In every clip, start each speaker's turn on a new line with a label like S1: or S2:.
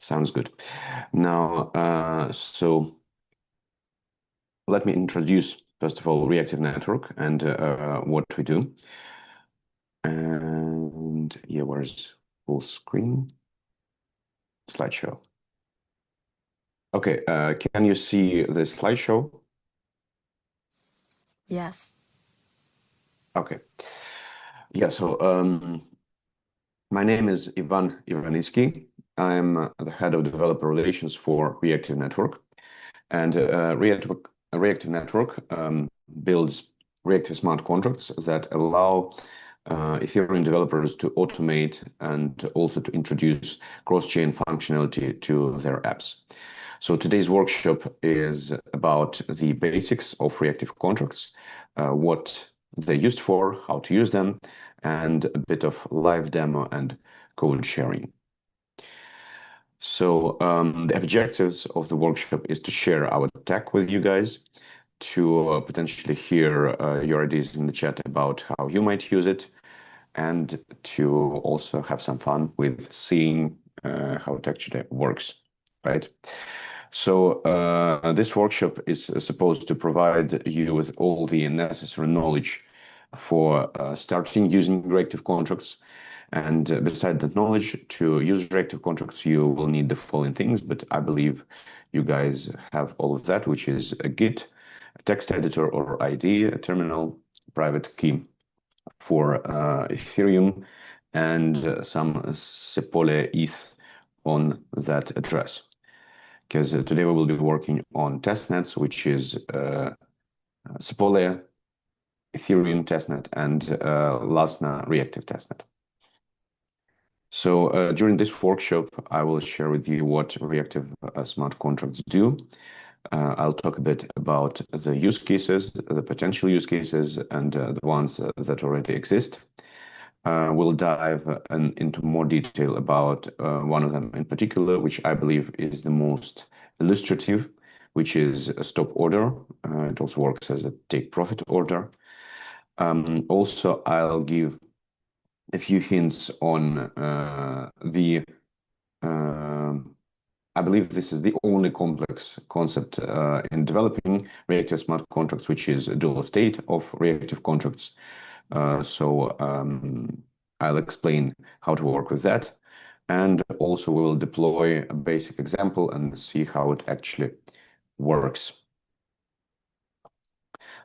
S1: Sounds good. Now, so let me introduce, first of all, Reactive Network and what we do. And yeah, where's full screen? Slideshow. Okay, can you see the slideshow?
S2: Yes.
S1: Okay. Yeah, so my name is Ivan Ivaniski. I'm the head of developer relations for Reactive Network. And Reactive Network builds reactive smart contracts that allow Ethereum developers to automate and also to introduce cross-chain functionality to their apps. So today's workshop is about the basics of reactive contracts, what they're used for, how to use them, and a bit of live demo and code sharing. So the objectives of the workshop is to share our tech with you guys, to potentially hear your ideas in the chat about how you might use it, and to also have some fun with seeing how it actually works, right? So this workshop is supposed to provide you with all the necessary knowledge for starting using reactive contracts. And beside that knowledge, to use reactive contracts, you will need the following things, but I believe you guys have all of that, which is a Git, a text editor or IDE, a terminal, private key for Ethereum, and some Sepole ETH on that address. Because today we will be working on testnets, which is Sepole, Ethereum testnet, and Lasna reactive testnet. So during this workshop, I will share with you what reactive smart contracts do. I'll talk a bit about the use cases, the potential use cases, and the ones that already exist. We'll dive into more detail about one of them in particular, which I believe is the most illustrative, which is a stop order. It also works as a take profit order. Also, I'll give a few hints on I believe this is the only complex concept in developing reactive smart contracts, which is a dual state of reactive contracts. So I'll explain how to work with that. And also we will deploy a basic example and see how it actually works.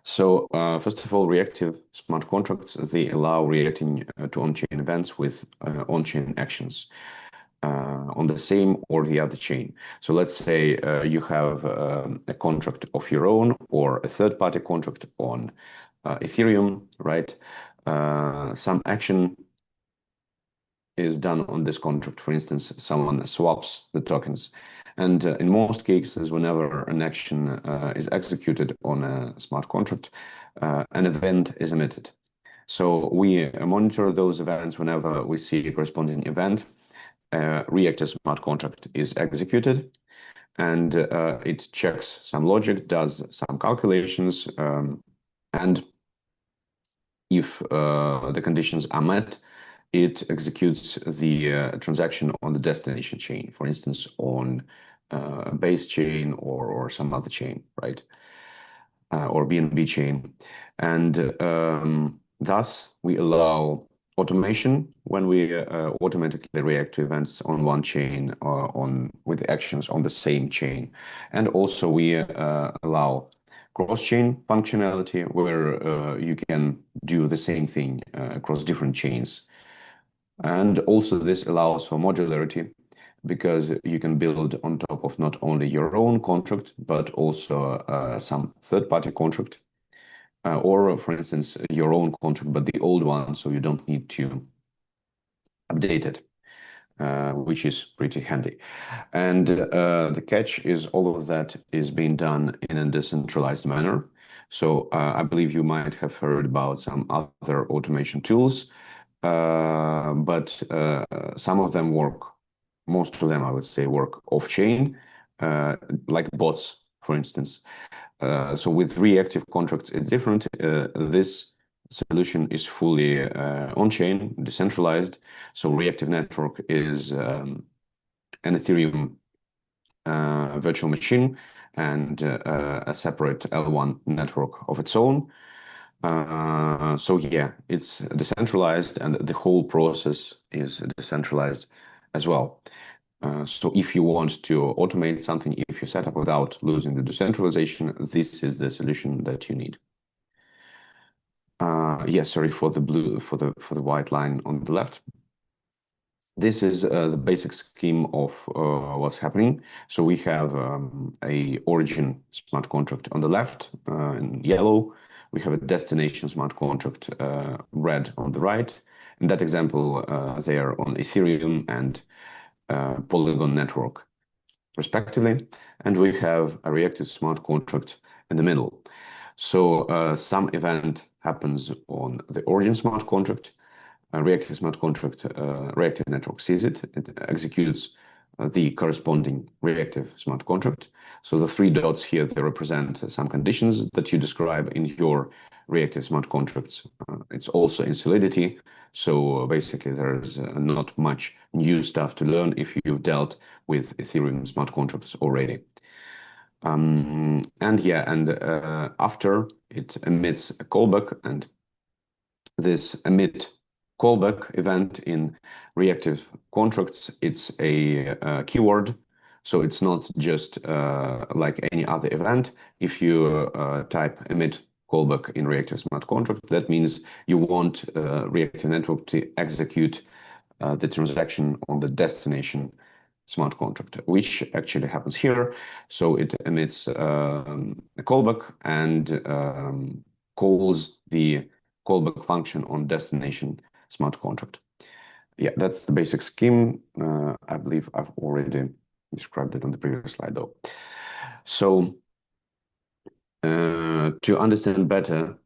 S1: So first of all, reactive smart contracts, they allow reacting to on-chain events with on-chain actions on the same or the other chain. So let's say you have a contract of your own or a third-party contract on Ethereum, right? Some action is done on this contract. For instance, someone swaps the tokens. And in most cases, whenever an action is executed on a smart contract, an event is emitted. So we monitor those events whenever we see a corresponding event. Reactive smart contract is executed, and it checks some logic, does some calculations, and if the conditions are met, it executes the transaction on the destination chain, for instance, on a base chain or some other chain, right? Or BNB chain. And thus, we allow automation when we automatically react to events on one chain or with actions on the same chain. And also we allow cross-chain functionality where you can do the same thing across different chains. And also this allows for modularity because you can build on top of not only your own contract, but also some third-party contract. Or, for instance, your own contract, but the old one, so you don't need to update it, which is pretty handy. And the catch is all of that is being done in a decentralized manner. So I believe you might have heard about some other automation tools, but some of them work, most of them, I would say, work off-chain, like bots, for instance. So with reactive contracts, it's different. This solution is fully on-chain, decentralized. So reactive network is an Ethereum virtual machine and a separate L1 network of its own. So yeah, it's decentralized, and the whole process is decentralized as well. So if you want to automate something, if you set up without losing the decentralization, this is the solution that you need. Yeah, sorry for the white line on the left. This is the basic scheme of what's happening. So we have a origin smart contract on the left in yellow. We have a destination smart contract red on the right. In that example, they are on Ethereum and Polygon network, respectively. And we have a reactive smart contract in the middle. So some event happens on the origin smart contract. A reactive smart contract, reactive network sees it. It executes the corresponding reactive smart contract. So the three dots here, they represent some conditions that you describe in your reactive smart contracts. It's also in Solidity. So basically, there's not much new stuff to learn if you've dealt with Ethereum smart contracts already. After it emits a callback, and this emit callback event in reactive contracts, it's a keyword. So it's not just like any other event. If you type emit callback in reactive smart contract, that means you want reactive network to execute the transaction on the destination smart contract, which actually happens here. So it emits a callback and calls the callback function on destination smart contract. Yeah, that's the basic scheme. I believe I've already described it on the previous slide, though. So to understand better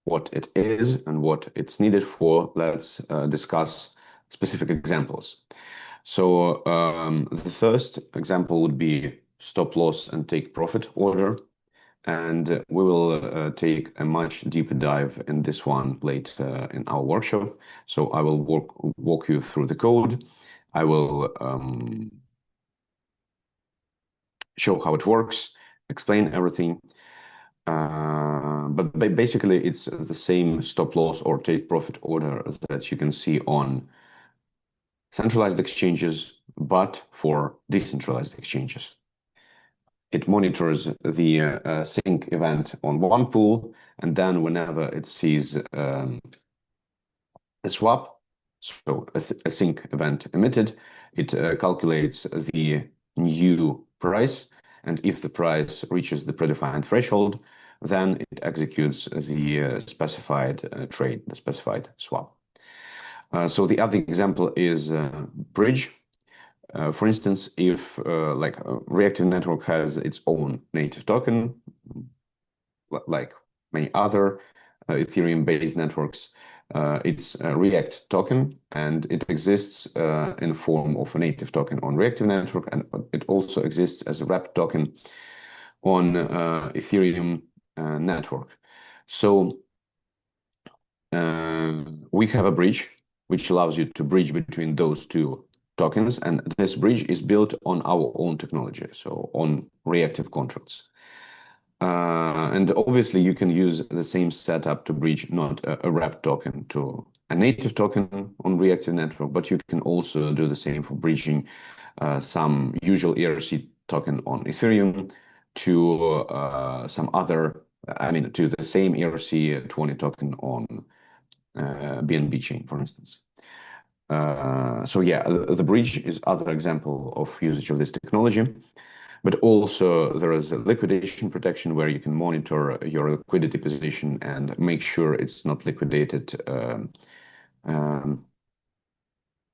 S1: what it is and what it's needed for, let's discuss specific examples. So the first example would be stop loss and take profit order. And we will take a much deeper dive in this one later in our workshop. So I will walk you through the code. I will show how it works, explain everything. But basically, it's the same stop loss or take profit order that you can see on centralized exchanges, but for decentralized exchanges. It monitors the sync event on one pool, and then whenever it sees a swap, so a sync event emitted, it calculates the new price, and if the price reaches the predefined threshold, then it executes the specified trade, the specified swap. So the other example is bridge. For instance, if like a reactive network has its own native token, like many other Ethereum-based networks, it's a React token, and it exists in the form of a native token on reactive network, and it also exists as a wrapped token on Ethereum network. So we have a bridge which allows you to bridge between those two tokens, and this bridge is built on our own technology, so on reactive contracts. And obviously, you can use the same setup to bridge not a wrapped token to a native token on reactive network, but you can also do the same for bridging some usual ERC token on Ethereum to some other, to the same ERC20 token on BNB chain, for instance. So yeah, the bridge is other example of usage of this technology, but also there is a liquidation protection where you can monitor your liquidity position and make sure it's not liquidated,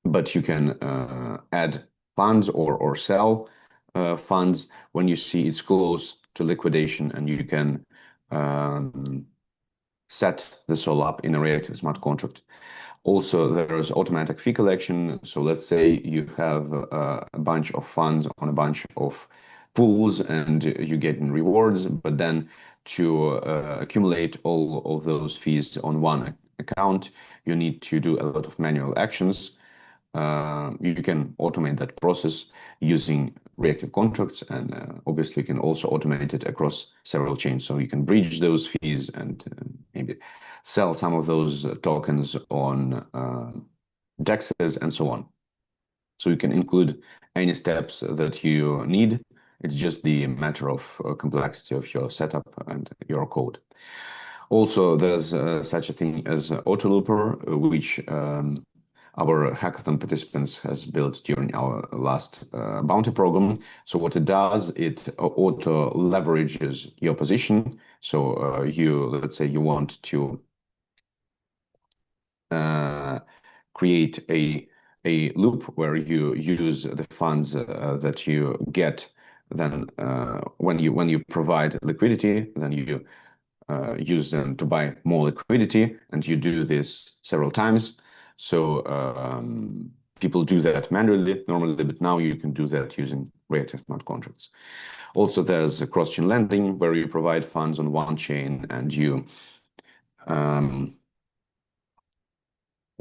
S1: but you can add funds or sell funds when you see it's close to liquidation, and you can set this all up in a reactive smart contract. Also, there is automatic fee collection. So let's say you have a bunch of funds on a bunch of pools and you get in rewards, but then to accumulate all of those fees on one account, you need to do a lot of manual actions. you can automate that process using reactive contracts, and obviously you can also automate it across several chains. So you can bridge those fees and maybe sell some of those tokens on DEXs and so on. So you can include any steps that you need. It's just the matter of complexity of your setup and your code. Also, there's such a thing as Autolooper, which our hackathon participants has built during our last bounty program. So what it does, it auto leverages your position. So let's say you want to create a loop where you use the funds that you get. Then when you provide liquidity, then you use them to buy more liquidity, and you do this several times. So people do that manually normally, but now you can do that using reactive smart contracts. Also, there's a cross-chain lending where you provide funds on one chain and you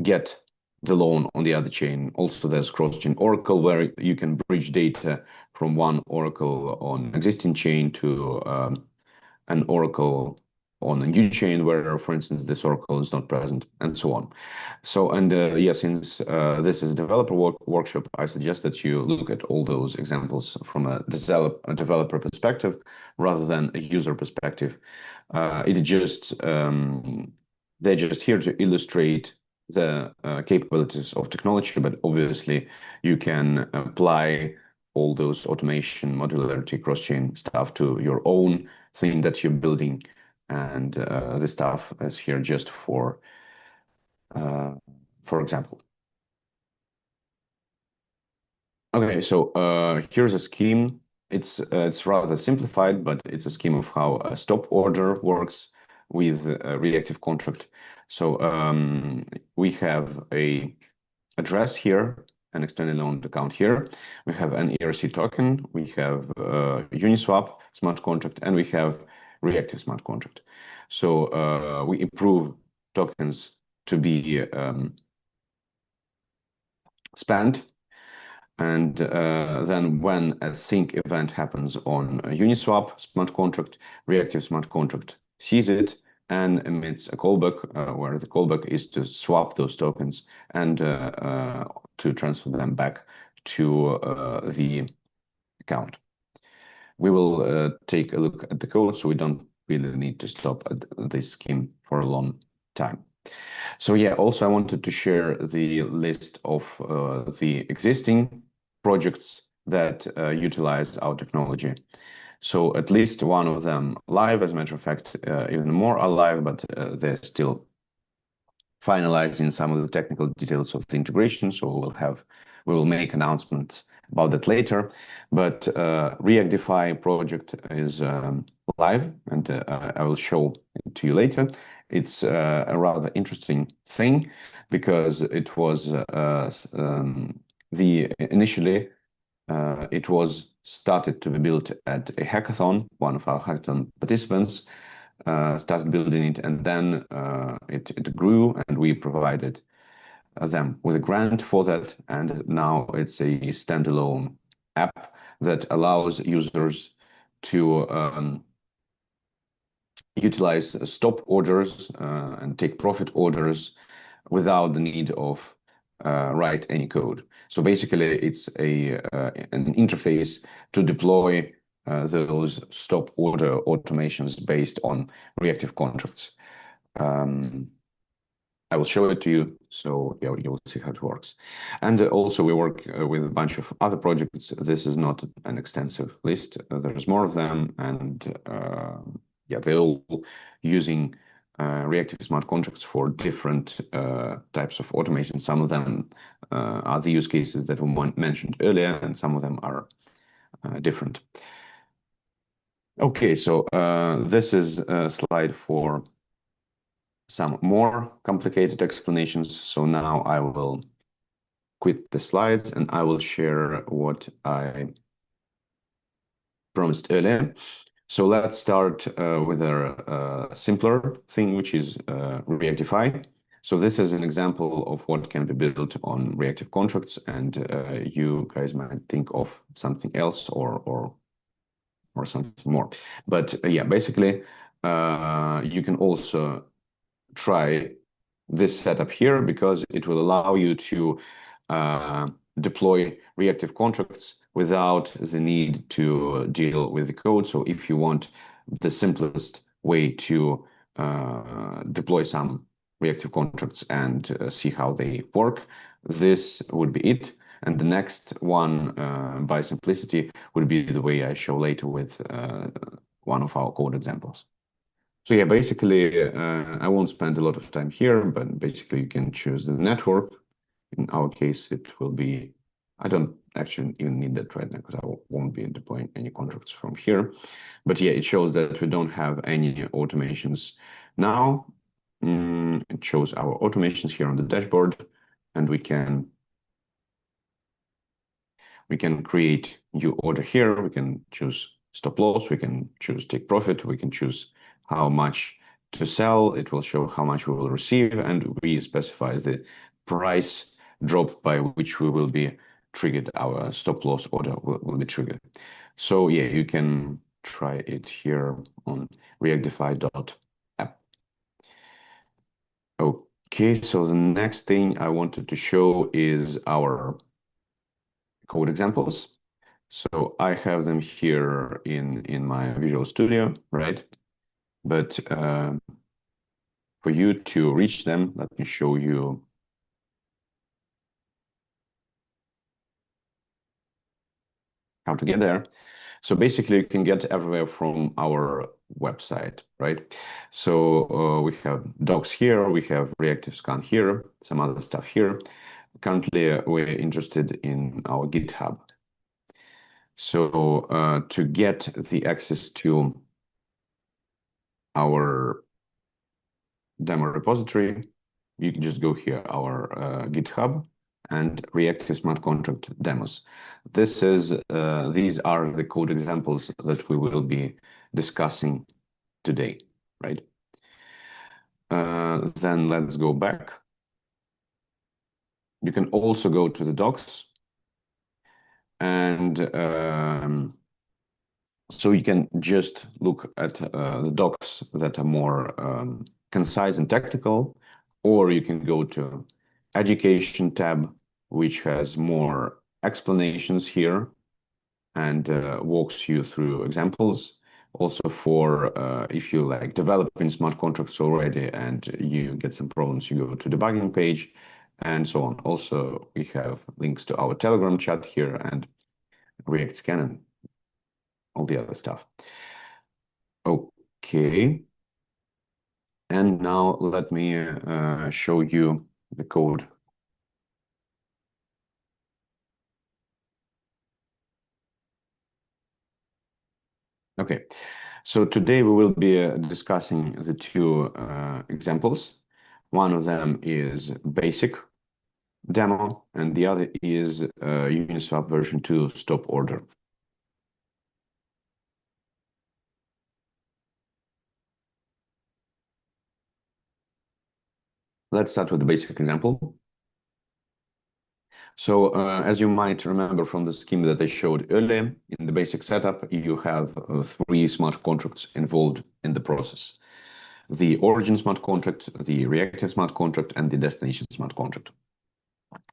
S1: get the loan on the other chain. Also, there's cross-chain Oracle where you can bridge data from one Oracle on existing chain to an Oracle on a new chain where, for instance, this Oracle is not present, and so on. So, and yeah, since this is a developer workshop, I suggest that you look at all those examples from a developer perspective rather than a user perspective. They're just here to illustrate the capabilities of technology, but obviously you can apply all those automation, modularity, cross-chain stuff to your own thing that you're building. And this stuff is here just for example. Okay, so here's a scheme. It's rather simplified, but it's a scheme of how a stop order works with a reactive contract. So we have a address here, an externally owned account here. We have an ERC token. We have Uniswap smart contract, and we have reactive smart contract. So we approve tokens to be spent. And then when a sync event happens on a Uniswap smart contract, reactive smart contract sees it and emits a callback, where the callback is to swap those tokens and to transfer them back to the account. We will take a look at the code, so we don't really need to stop at this scheme for a long time. So yeah, also I wanted to share the list of the existing projects that utilize our technology. So at least one of them live, as a matter of fact, even more are live, but they're still finalizing some of the technical details of the integration. So we will make announcements about that later. But Reactify project is live, and I will show it to you later. It's a rather interesting thing because it was initially it was started to be built at a hackathon. One of our hackathon participants started building it, and then it grew, and we provided them with a grant for that, and now it's a standalone app that allows users to utilize stop orders and take profit orders without the need of write any code. So basically, it's an interface to deploy those stop order automations based on reactive contracts. I will show it to you, so yeah, you'll see how it works. And also, we work with a bunch of other projects. This is not an extensive list. There's more of them, and yeah, they're all using reactive smart contracts for different types of automation. Some of them are the use cases that we mentioned earlier, and some of them are different. Okay, so this is a slide for some more complicated explanations. So now I will quit the slides and I will share what I promised earlier. So let's start with a simpler thing, which is Reactify. So this is an example of what can be built on reactive contracts, and you guys might think of something else or something more. But yeah, basically, you can also try this setup here because it will allow you to deploy reactive contracts without the need to deal with the code. So if you want the simplest way to deploy some reactive contracts and see how they work, this would be it. And the next one, by simplicity, would be the way I show later with one of our code examples. So yeah, basically, I won't spend a lot of time here, but basically you can choose the network. In our case, it will be, I don't actually even need that right now because I won't be deploying any contracts from here. But yeah, it shows that we don't have any automations now. It shows our automations here on the dashboard, and we can create new order here. We can choose stop loss. We can choose take profit. We can choose how much to sell. It will show how much we will receive, and we specify the price drop by which we will be triggered. Our stop loss order will be triggered. So yeah, you can try it here on reactify.app. Okay, so the next thing I wanted to show is our code examples. So I have them here in my Visual Studio, right? But for you to reach them, let me show you how to get there. So basically, you can get everywhere from our website, right? So we have docs here, we have reactive scan here, some other stuff here. Currently, we're interested in our GitHub. So to get the access to our demo repository, you can just go here, our GitHub and Reactive Smart Contract demos. These are the code examples that we will be discussing today, right? Then let's go back. You can also go to the docs, and so you can just look at the docs that are more concise and technical, or you can go to Education tab, which has more explanations here and walks you through examples. Also for if you like developing smart contracts already and you get some problems, you go to debugging page and so on. Also, we have links to our Telegram chat here and React Scan and all the other stuff. Okay. And now let me show you the code. Okay, so today we will be discussing the two examples. One of them is basic demo, and the other is Uniswap version 2 stop order. Let's start with the basic example. So as you might remember from the scheme that I showed earlier, in the basic setup, you have three smart contracts involved in the process: the origin smart contract, the reactive smart contract, and the destination smart contract.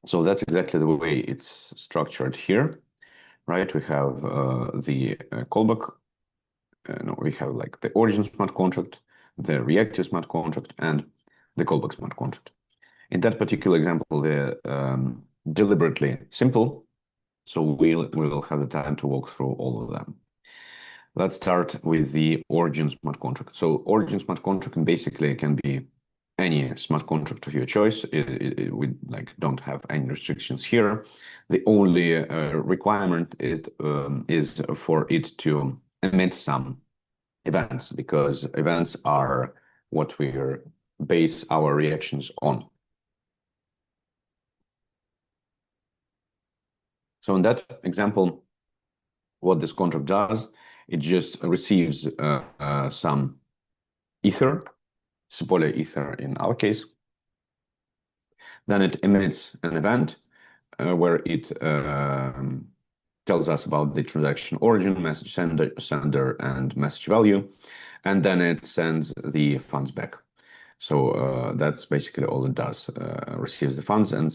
S1: So that's exactly the way it's structured here, right? We have the callback. No, we have like the origin smart contract, the reactive smart contract, and the callback smart contract. In that particular example, they're deliberately simple, so we'll have the time to walk through all of them. Let's start with the origin smart contract. So origin smart contract basically can be any smart contract of your choice. We like don't have any restrictions here. The only requirement is for it to emit some events, because events are what we base our reactions on. So in that example, what this contract does, it just receives some ether, Sepolia ether in our case, Then it emits an event where it tells us about the transaction origin, message sender, and message value, and then it sends the funds back. So that's basically all it does. Receives the funds and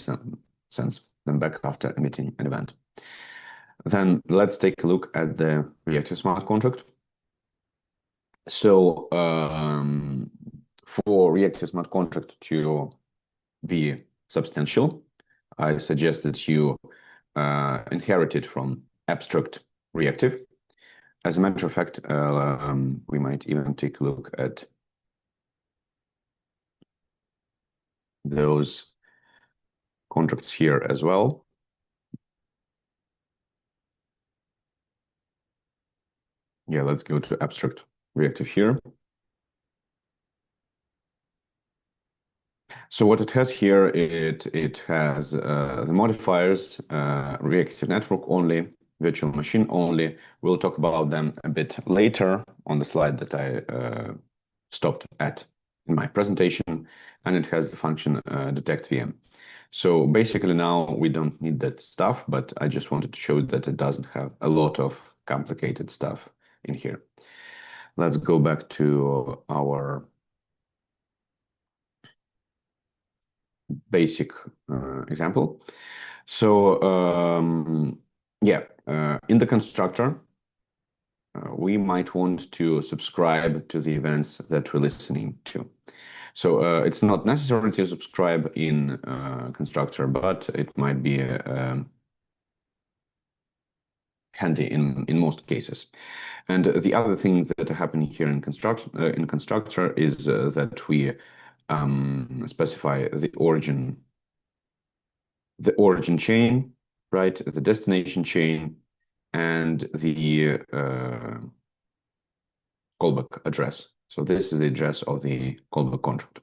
S1: sends them back after emitting an event. Then let's take a look at the reactive smart contract. So for reactive smart contract to be substantial, I suggest that you inherit it from abstract reactive. As a matter of fact, we might even take a look at those contracts here as well. Yeah, let's go to abstract reactive here. So what it has here, it has the modifiers, reactive network only, virtual machine only. We'll talk about them a bit later on the slide that I stopped at in my presentation, and it has the function detect VM. So basically now we don't need that stuff, but I just wanted to show that it doesn't have a lot of complicated stuff in here. Let's go back to our basic example. So yeah, in the constructor, we might want to subscribe to the events that we're listening to. So it's not necessary to subscribe in constructor, but it might be handy in most cases. And the other things that are happening here in constructor is that we specify the origin chain, right? The destination chain, and the callback address. So this is the address of the callback contract.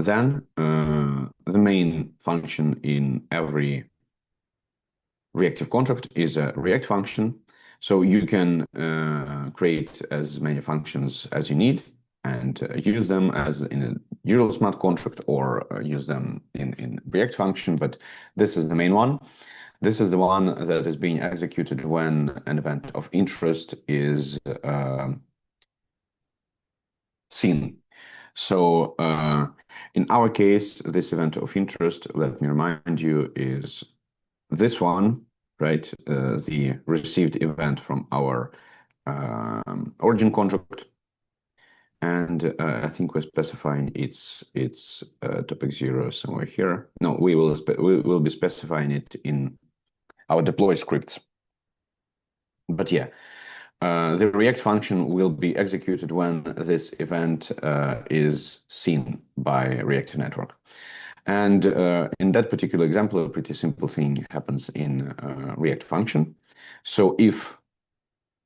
S1: Then the main function in every reactive contract is a React function. So you can create as many functions as you need and use them as in a usual smart contract or use them in React function, but this is the main one. This is the one that is being executed when an event of interest is seen. So in our case, this event of interest, let me remind you, is this one, right? The received event from our origin contract. And I think we're specifying its topic 0 somewhere here. No, we will be specifying it in our deploy scripts. But yeah, the React function will be executed when this event is seen by Reactive Network. And in that particular example, a pretty simple thing happens in React function. So if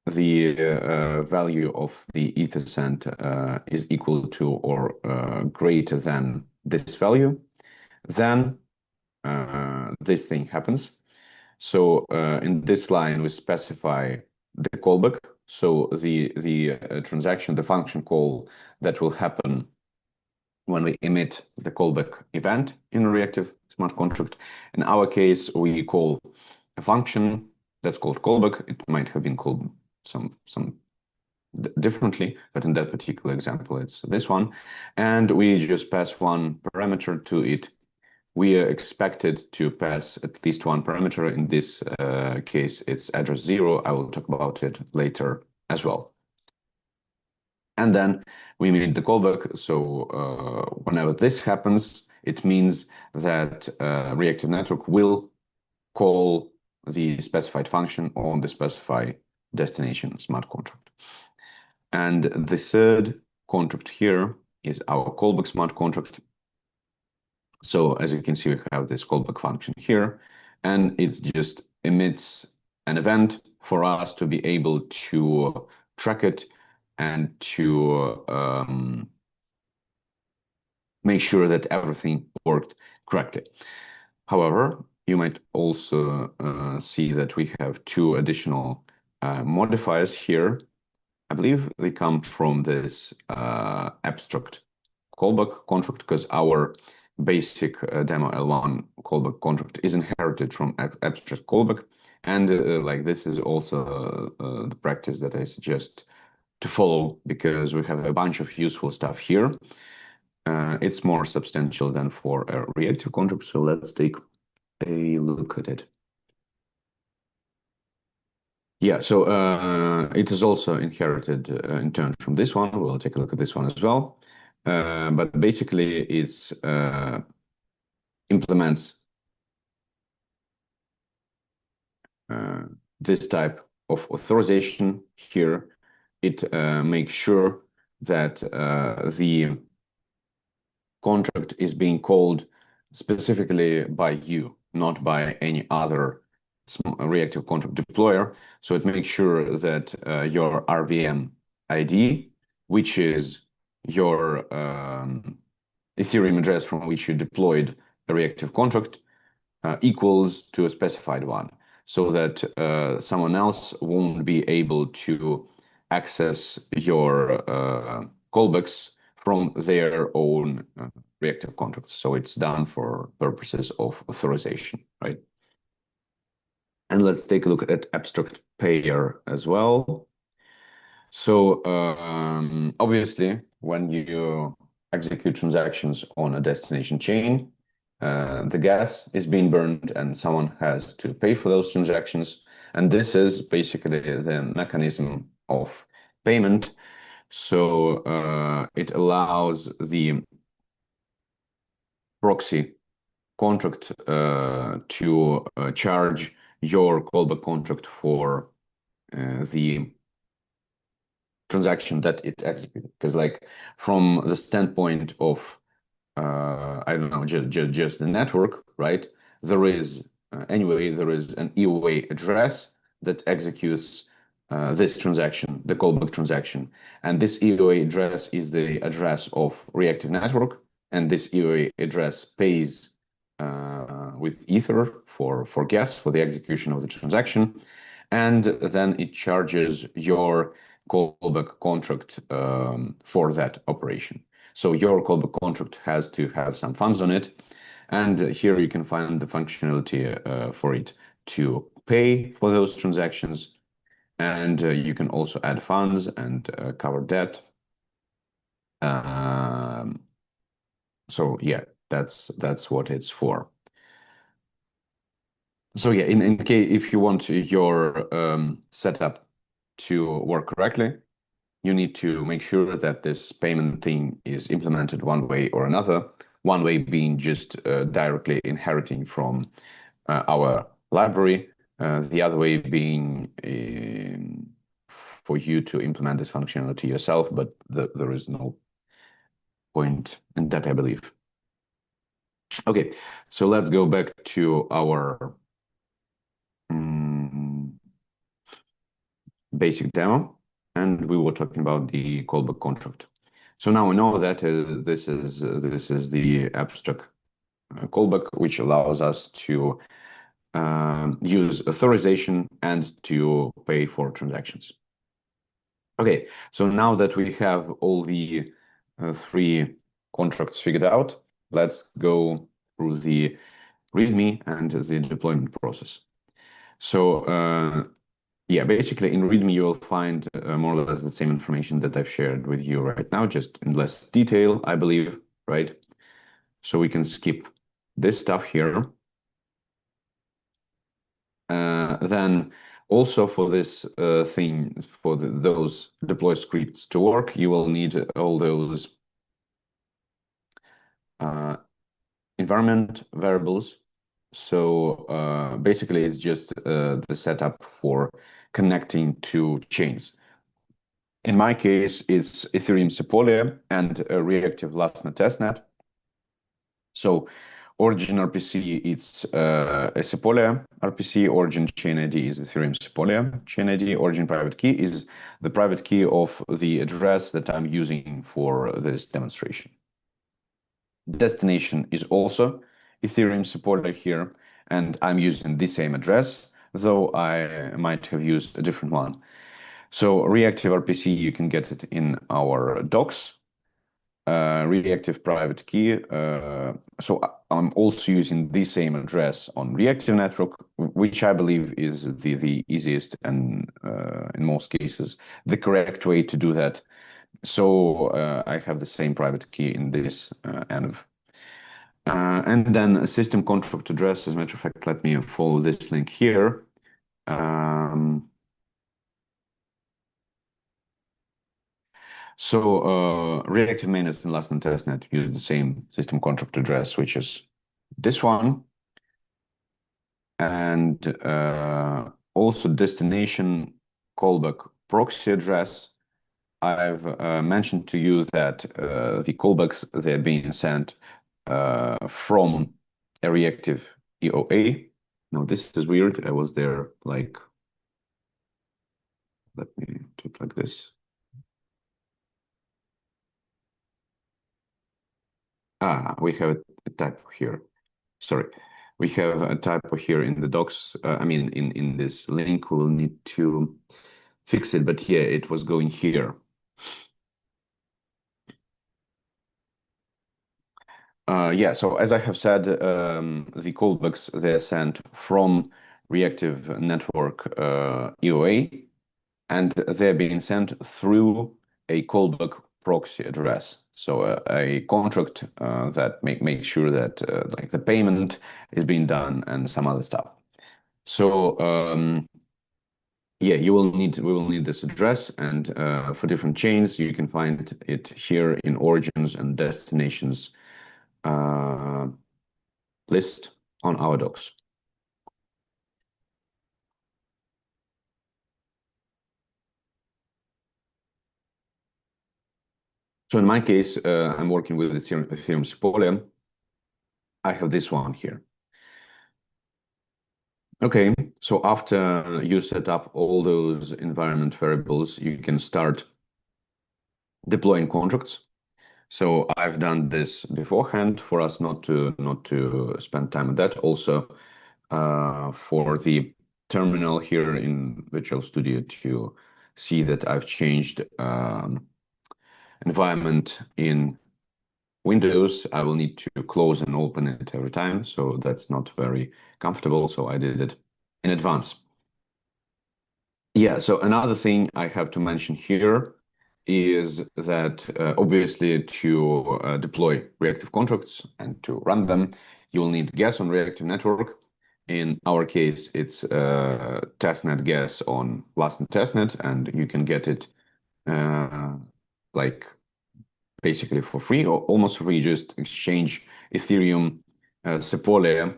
S1: the value of the ether sent is equal to or greater than this value, then this thing happens. So in this line, we specify the callback. So the transaction, the function call that will happen when we emit the callback event in a reactive smart contract. In our case, we call a function that's called callback. It might have been called some differently, but in that particular example, it's this one. And we just pass one parameter to it. We are expected to pass at least one parameter. In this case, it's address 0. I will talk about it later as well. And then we made the callback. So whenever this happens, it means that Reactive Network will call the specified function on the specified destination smart contract. And the third contract here is our callback smart contract. So as you can see, we have this callback function here, and it just emits an event for us to be able to track it and to make sure that everything worked correctly. However, you might also see that we have two additional modifiers here. I believe they come from this abstract callback contract, because our basic demo L1 callback contract is inherited from abstract callback. And like this is also the practice that I suggest to follow, because we have a bunch of useful stuff here. It's more substantial than for a reactive contract. So let's take a look at it. Yeah, so it is also inherited in turn from this one. We'll take a look at this one as well. But basically, it's implements this type of authorization here. It makes sure that the contract is being called specifically by you, not by any other reactive contract deployer. So it makes sure that your RVM ID, which is your Ethereum address from which you deployed a reactive contract, equals to a specified one, so that someone else won't be able to access your callbacks from their own reactive contracts. So it's done for purposes of authorization, right? And let's take a look at abstract payer as well. So obviously, when you execute transactions on a destination chain, the gas is being burned and someone has to pay for those transactions. And this is basically the mechanism of payment. So it allows the proxy contract to charge your callback contract for the transaction that it executed. Because like from the standpoint of I don't know, just the network, right? There is anyway, there is an EOA address that executes this transaction, the callback transaction. And this EOA address is the address of reactive network. And this EOA address pays with Ether for gas for the execution of the transaction. And then it charges your callback contract for that operation. So your callback contract has to have some funds on it. And here you can find the functionality for it to pay for those transactions. And you can also add funds and cover debt. So yeah, that's what it's for. So yeah, in case if you want your setup to work correctly, you need to make sure that this payment thing is implemented one way or another. One way being just directly inheriting from our library. The other way being for you to implement this functionality yourself, but there is no point in that, I believe. Okay, so let's go back to our basic demo, and we were talking about the callback contract. So now we know that this is the abstract callback, which allows us to use authorization and to pay for transactions. Okay, so now that we have all the three contracts figured out, let's go through the README and the deployment process. So yeah, basically in README, you'll find more or less the same information that I've shared with you right now, just in less detail, I believe, right? So we can skip this stuff here. Then also for this thing, for those deploy scripts to work, you will need all those environment variables. So basically, it's just the setup for connecting to chains. In my case, it's Ethereum Sepolia and a reactive lastnet testnet. So origin RPC, it's a Sepolia RPC. Origin chain ID is Ethereum Sepolia chain ID. Origin private key is the private key of the address that I'm using for this demonstration. Destination is also Ethereum Sepolia here, and I'm using the same address, though I might have used a different one. So reactive RPC, you can get it in our docs. reactive private key. So I'm also using the same address on reactive network, which I believe is the easiest and in most cases the correct way to do that. So I have the same private key in this env. And then a system contract address. As a matter of fact, let me follow this link here. So reactive mainnet and last and testnet use the same system contract address, which is this one. And also destination callback proxy address. I've mentioned to you that the callbacks, they're being sent from a reactive EOA. Now this is weird. I was there like, let me do it like this. We have a typo here. Sorry. We have a typo here in the docs. I mean, in this link, we'll need to fix it. But yeah, it was going here. Yeah, so as I have said, the callbacks, they're sent from reactive network EOA, and they're being sent through a callback proxy address. So a contract that makes sure that like the payment is being done and some other stuff. So yeah, we will need this address, and for different chains, you can find it here in origins and destinations list on our docs. So in my case, I'm working with the Ethereum Sepolia. I have this one here. Okay, so after you set up all those environment variables, you can start deploying contracts. So I've done this beforehand for us not to spend time on that. Also, for the terminal here in Visual Studio to see that I've changed environment in Windows, I will need to close and open it every time. So that's not very comfortable. So I did it in advance. Yeah, so another thing I have to mention here is that obviously to deploy reactive contracts and to run them, you will need gas on reactive network. In our case, it's testnet gas on last and testnet, and you can get it like basically for free or almost free. Just exchange Ethereum Sepolia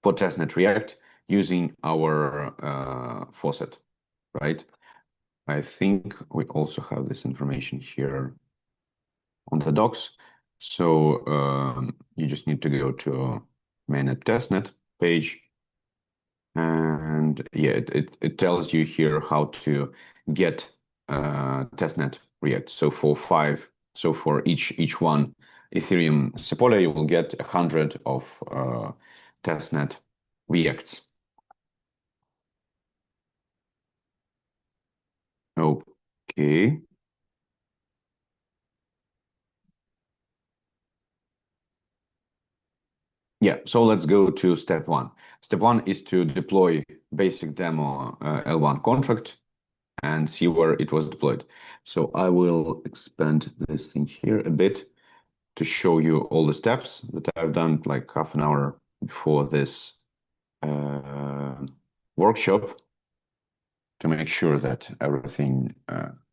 S1: for testnet React using our faucet, right? I think we also have this information here on the docs. So you just need to go to mainnet testnet page. And yeah, it tells you here how to get testnet React. So for each one Ethereum Sepolia, you will get 100 of testnet Reacts. Okay. Yeah, so let's go to step one. Step one is to deploy basic demo L1 contract and see where it was deployed. So I will expand this thing here a bit to show you all the steps that I've done like half an hour before this workshop to make sure that everything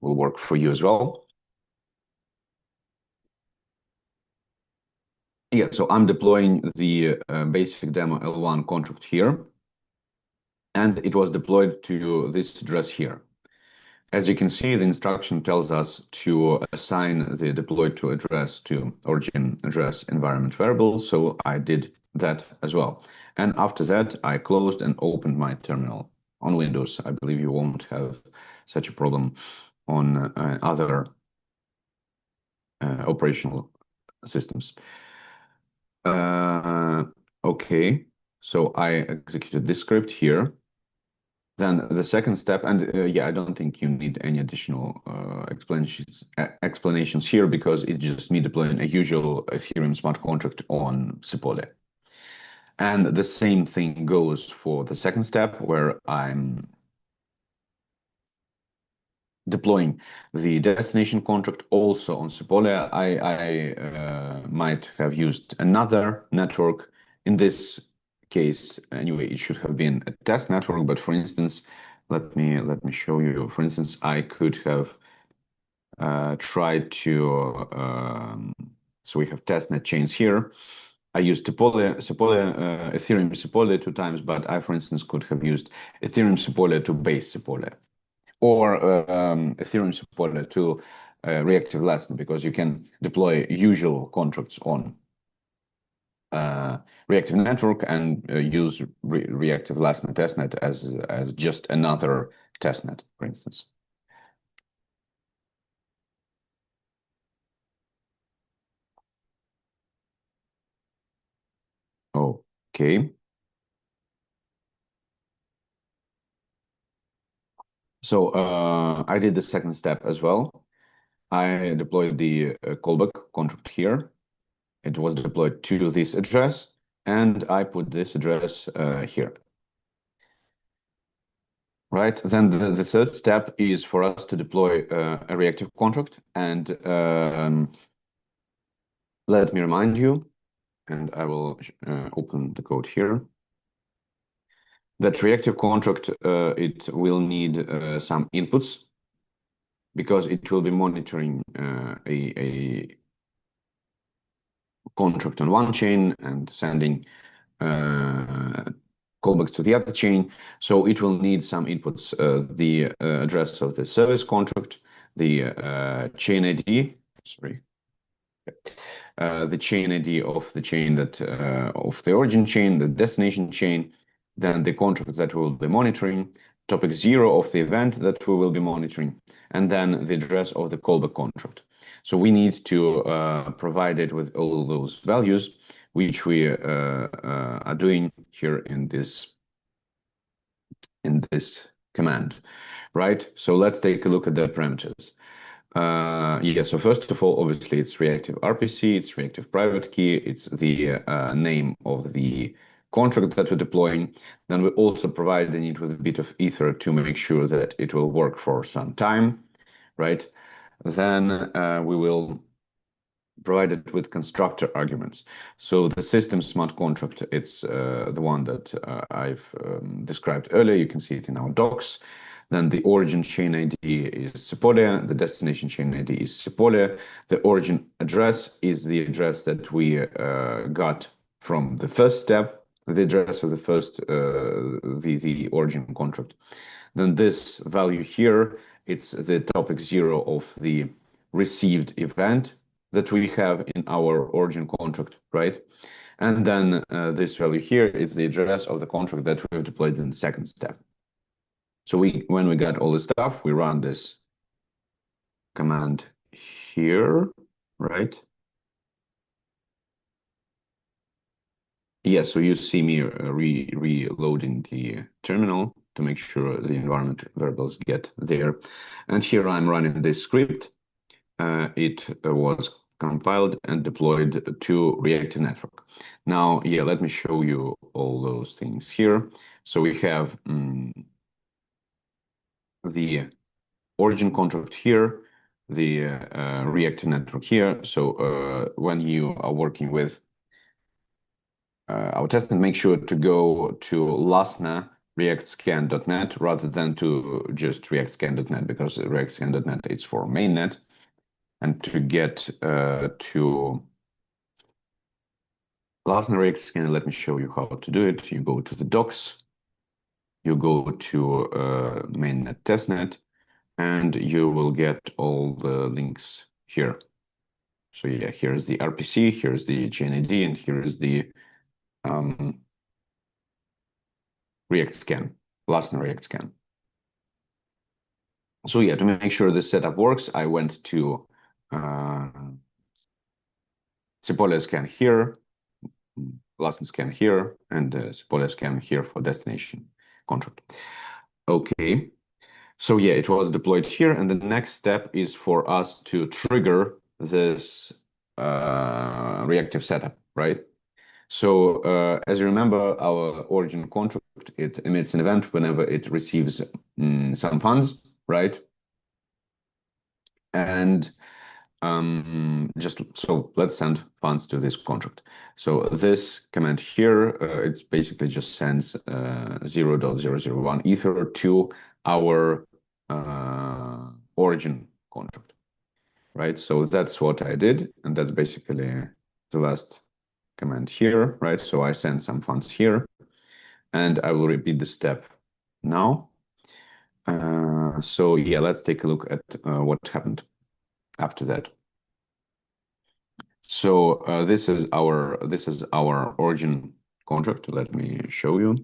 S1: will work for you as well. Yeah, so I'm deploying the basic demo L1 contract here, and it was deployed to this address here. As you can see, the instruction tells us to assign the deployed to address to origin address environment variable. So I did that as well. And after that, I closed and opened my terminal on Windows. I believe you won't have such a problem on other operational systems. Okay, so I executed this script here. Then the second step, and yeah, I don't think you need any additional explanations here because it just me deploying a usual Ethereum smart contract on Sepole. And the same thing goes for the second step where I'm deploying the destination contract also on Sepole. I might have used another network. In this case, anyway, it should have been a test network. But for instance, let me show you. For instance, I could have tried to. So we have testnet chains here. I used Sepole, Ethereum Sepole 2 times, but I, for instance, could have used Ethereum Sepole to base Sepole, or Ethereum Sepole to Reactive Lesson, because you can deploy usual contracts on Reactive Network and use Reactive Lesson testnet as just another testnet, for instance. Okay. So I did the second step as well. I deployed the callback contract here. It was deployed to this address, and I put this address here. Right, then the third step is for us to deploy a reactive contract, and let me remind you, and I will open the code here. That reactive contract, it will need some inputs because it will be monitoring a contract on one chain and sending callbacks to the other chain. So it will need some inputs, the address of the service contract, the chain ID, sorry, the chain ID of the chain that of the origin chain, the destination chain, then the contract that we will be monitoring, topic 0 of the event that we will be monitoring, and then the address of the callback contract. So we need to provide it with all those values, which we are doing here in this command, right? So let's take a look at the parameters. Yeah, so first of all, obviously it's reactive RPC, it's reactive private key, it's the name of the contract that we're deploying. Then we also provide it with a bit of ether to make sure that it will work for some time, right? Then we will provide it with constructor arguments. So the system smart contract, it's the one that I've described earlier. You can see it in our docs. Then the origin chain ID is Sepole, the destination chain ID is Sepole. The origin address is the address that we got from the first step, the address of the first, the origin contract. Then this value here, it's the topic 0 of the received event that we have in our origin contract, right? And then this value here is the address of the contract that we've deployed in the second step. So when we got all the stuff, we run this command here, right? Yeah, so you see me reloading the terminal to make sure the environment variables get there. And here I'm running this script. It was compiled and deployed to Reactive Network. Now, yeah, let me show you all those things here. So we have the origin contract here, the Reactive Network here. So when you are working with our testnet, make sure to go to Lasna reactscan.net rather than to just reactscan.net, because reactscan.net is for mainnet. And to get to Lasna reactscan, let me show you how to do it. You go to the docs, you go to mainnet testnet, and you will get all the links here. So yeah, here's the RPC, here's the chain ID, and here is the reactscan, Lasna reactscan. So yeah, to make sure this setup works, I went to Sepole scan here, Lasna scan here, and Sepole scan here for destination contract. Okay. So yeah, it was deployed here, and the next step is for us to trigger this reactive setup, right? So as you remember, our origin contract, it emits an event whenever it receives some funds, right? And just so let's send funds to this contract. So this command here, it basically just sends 0.001 Ether to our origin contract, right? So that's what I did, and that's basically the last command here, right? So I send some funds here, and I will repeat the step now. So yeah, let's take a look at what happened after that. So this is our origin contract. Let me show you.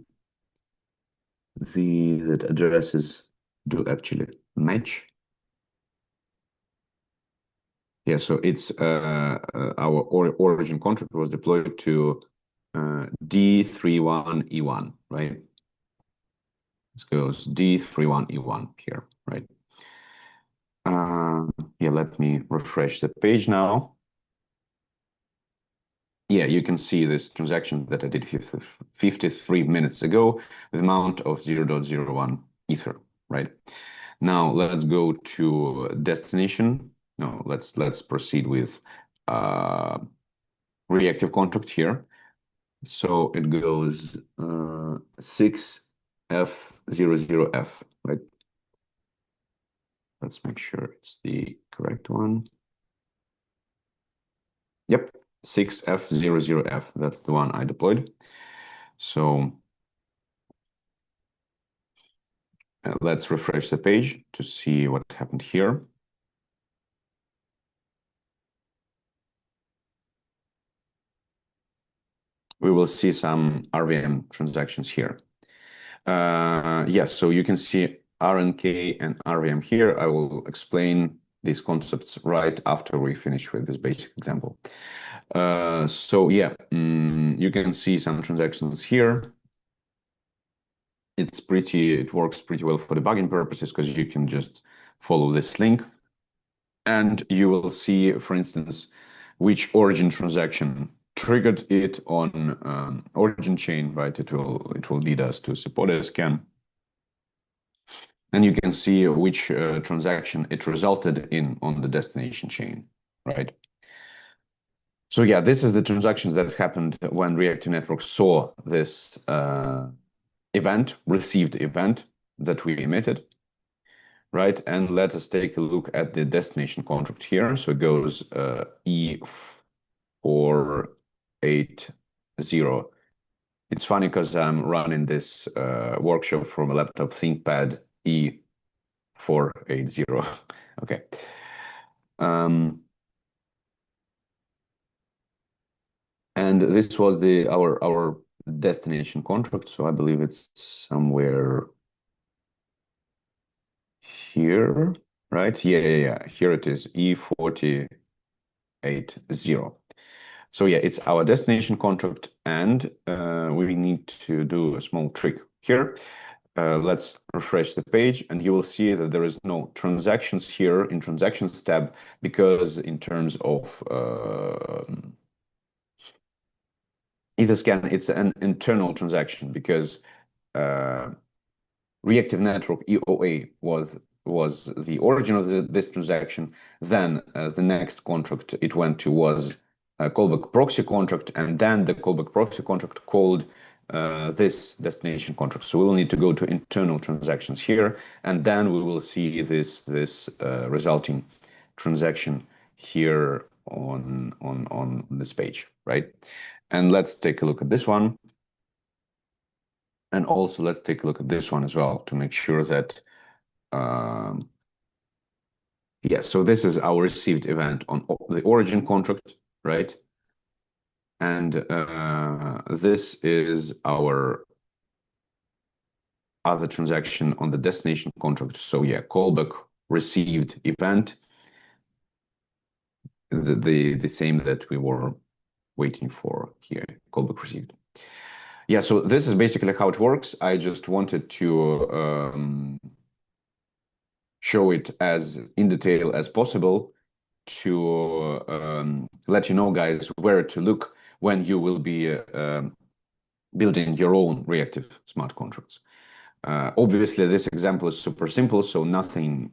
S1: The addresses do actually match. Yeah, so it's our origin contract was deployed to D31E1, right? This goes D31E1 here, right? Yeah, let me refresh the page now. Yeah, you can see this transaction that I did 53 minutes ago with amount of 0.01 Ether, right? Now let's go to destination. No, let's proceed with reactive contract here. So it goes 6F00F, right? Let's make sure it's the correct one. Yep, 6F00F. That's the one I deployed. So let's refresh the page to see what happened here. We will see some RVM transactions here. Yes, so you can see RNK and RVM here. I will explain these concepts right after we finish with this basic example. So yeah, you can see some transactions here. It works pretty well for debugging purposes because you can just follow this link and you will see, for instance, which origin transaction triggered it on origin chain, right? It will lead us to support a scan. And you can see which transaction it resulted in on the destination chain, right? So yeah, this is the transactions that happened when Reactive Network saw this received event that we emitted, right? And let us take a look at the destination contract here. So it goes E480. It's funny because I'm running this workshop from a laptop ThinkPad E480. Okay. And this was our destination contract. So I believe it's somewhere here, right? Yeah. Here it is, E4080. So yeah, it's our destination contract, and we need to do a small trick here. Let's refresh the page, and you will see that there is no transactions here in transactions tab, because in terms of Etherscan, it's an internal transaction, because Reactive Network EOA was the origin of this transaction. Then the next contract it went to was a callback proxy contract, and then the callback proxy contract called this destination contract. So we will need to go to internal transactions here, and then we will see this resulting transaction here on this page, right? And let's take a look at this one. And also let's take a look at this one as well to make sure that, yes, so this is our received event on the origin contract, right? And this is our other transaction on the destination contract. So yeah, callback received event, the same that we were waiting for here, callback received. Yeah, so this is basically how it works. I just wanted to show it as in detail as possible to let you know, guys, where to look when you will be building your own reactive smart contracts. Obviously, this example is super simple, so nothing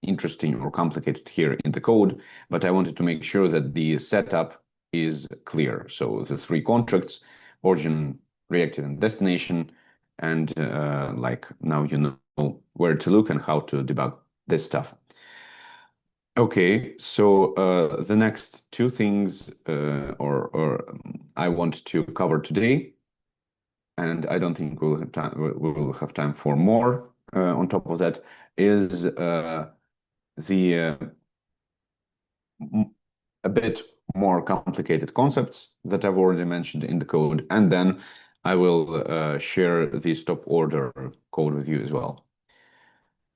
S1: interesting or complicated here in the code, but I wanted to make sure that the setup is clear. So the three contracts, origin, reactive, and destination, and like now you know where to look and how to debug this stuff. Okay, so the next two things or I want to cover today, and I don't think we'll have time for more on top of that, is the a bit more complicated concepts that I've already mentioned in the code, and then I will share the stop order code with you as well.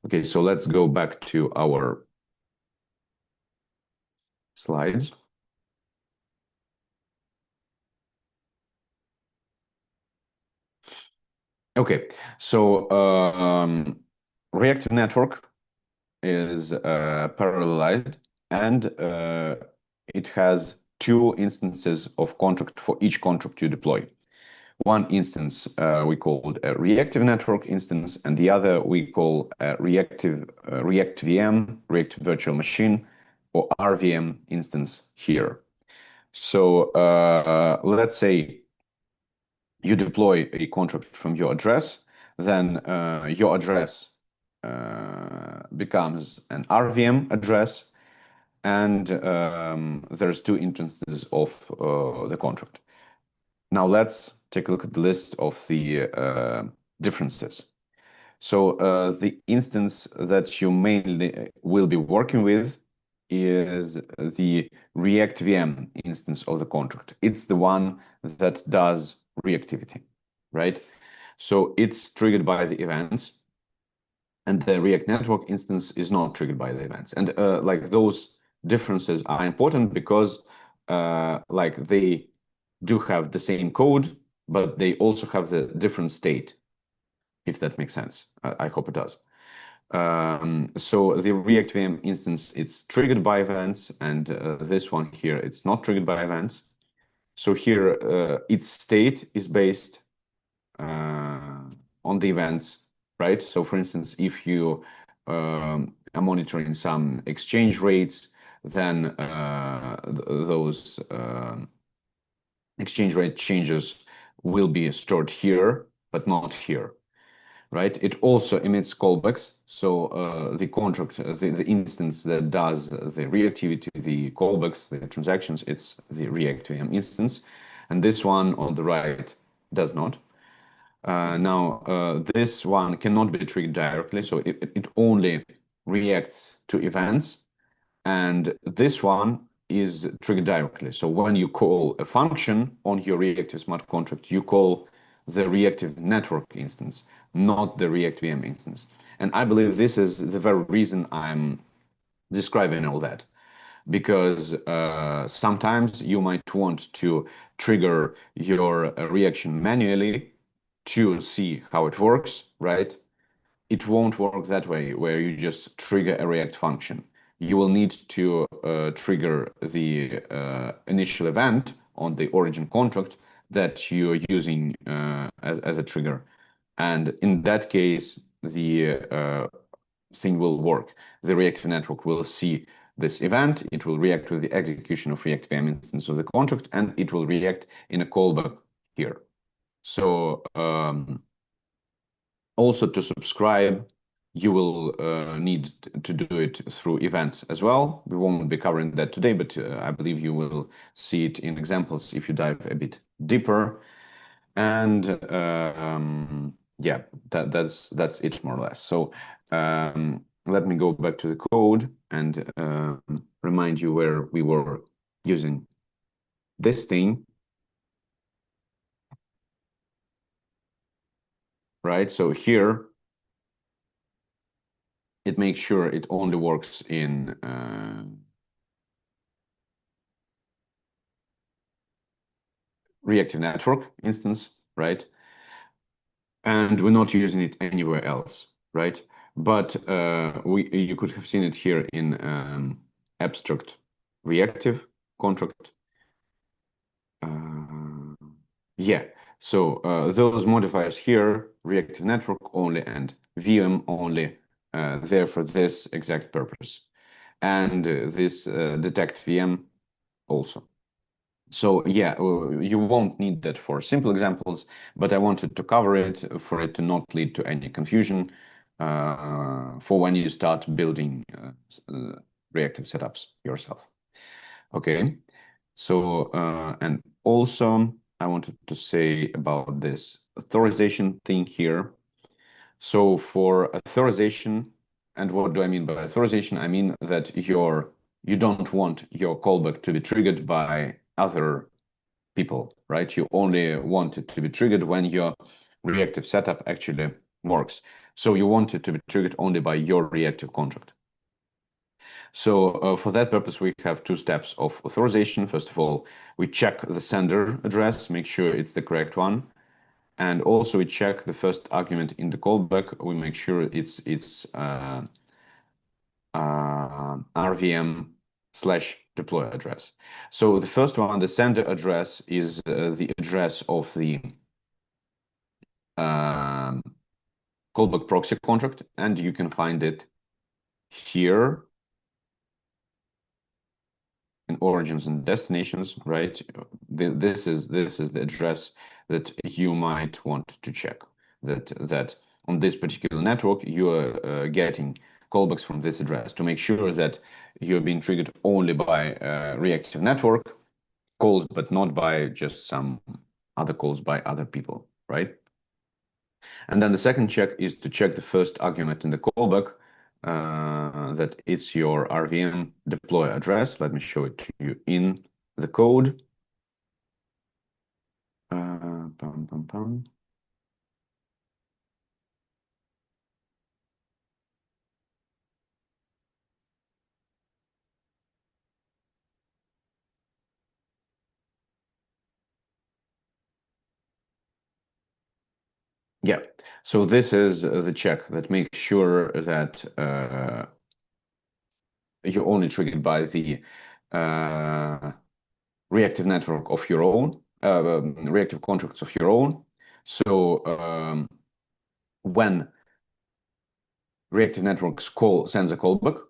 S1: Okay, so let's go back to our slides. Okay, so reactive network is parallelized, and it has two instances of contract for each contract you deploy. One instance we called a reactive network instance, and the other we call a reactive VM, reactive virtual machine, or RVM instance here. So let's say you deploy a contract from your address, then your address becomes an RVM address, and there's two instances of the contract. Now let's take a look at the list of the differences. So the instance that you mainly will be working with is the React VM instance of the contract. It's the one that does reactivity, right? So it's triggered by the events, and the React Network instance is not triggered by the events. And like those differences are important because like they do have the same code, but they also have the different state, if that makes sense. I hope it does. So the React VM instance, it's triggered by events, and this one here, it's not triggered by events. So here, its state is based on the events, right? So for instance, if you are monitoring some exchange rates, then those exchange rate changes will be stored here, but not here, right? It also emits callbacks. So the contract, the instance that does the reactivity, the callbacks, the transactions, it's the React VM instance. And this one on the right does not. Now, this one cannot be triggered directly, so it only reacts to events. And this one is triggered directly. So when you call a function on your reactive smart contract, you call the reactive network instance, not the React VM instance. And I believe this is the very reason I'm describing all that, because sometimes you might want to trigger your reaction manually to see how it works, right? It won't work that way, where you just trigger a React function. You will need to trigger the initial event on the origin contract that you're using as a trigger. And in that case, the thing will work. The reactive network will see this event, it will react with the execution of React VM instance of the contract, and it will react in a callback here. So also to subscribe, you will need to do it through events as well. We won't be covering that today, but I believe you will see it in examples if you dive a bit deeper. And yeah, that's it more or less. So let me go back to the code and remind you where we were using this thing. Right, so here it makes sure it only works in reactive network instance. right? And we're not using it anywhere else, right? But you could have seen it here in abstract reactive contract. Yeah, so those modifiers here, reactive network only and VM only, there for this exact purpose. And this detect VM also. So yeah, you won't need that for simple examples, but I wanted to cover it for it to not lead to any confusion for when you start building reactive setups yourself. Okay, so and also I wanted to say about this authorization thing here. So for authorization, and what do I mean by authorization? I mean that you don't want your callback to be triggered by other people, right? You only want it to be triggered when your reactive setup actually works. So you want it to be triggered only by your reactive contract. So for that purpose, we have two steps of authorization. First of all, we check the sender address, make sure it's the correct one. And also we check the first argument in the callback. We make sure it's RVM/deploy address. So the first one, the sender address, is the address of the callback proxy contract, and you can find it here in origins and destinations, right? This is the address that you might want to check. That on this particular network you are getting callbacks from this address to make sure that you're being triggered only by reactive network calls, but not by just some other calls by other people, right? And then the second check is to check the first argument in the callback, that it's your RVM deploy address. Let me show it to you in the code. Pum, pum, pum. Yeah, so this is the check that makes sure that you're only triggered by the reactive network of your own, reactive contracts of your own. So when reactive networks sends a callback,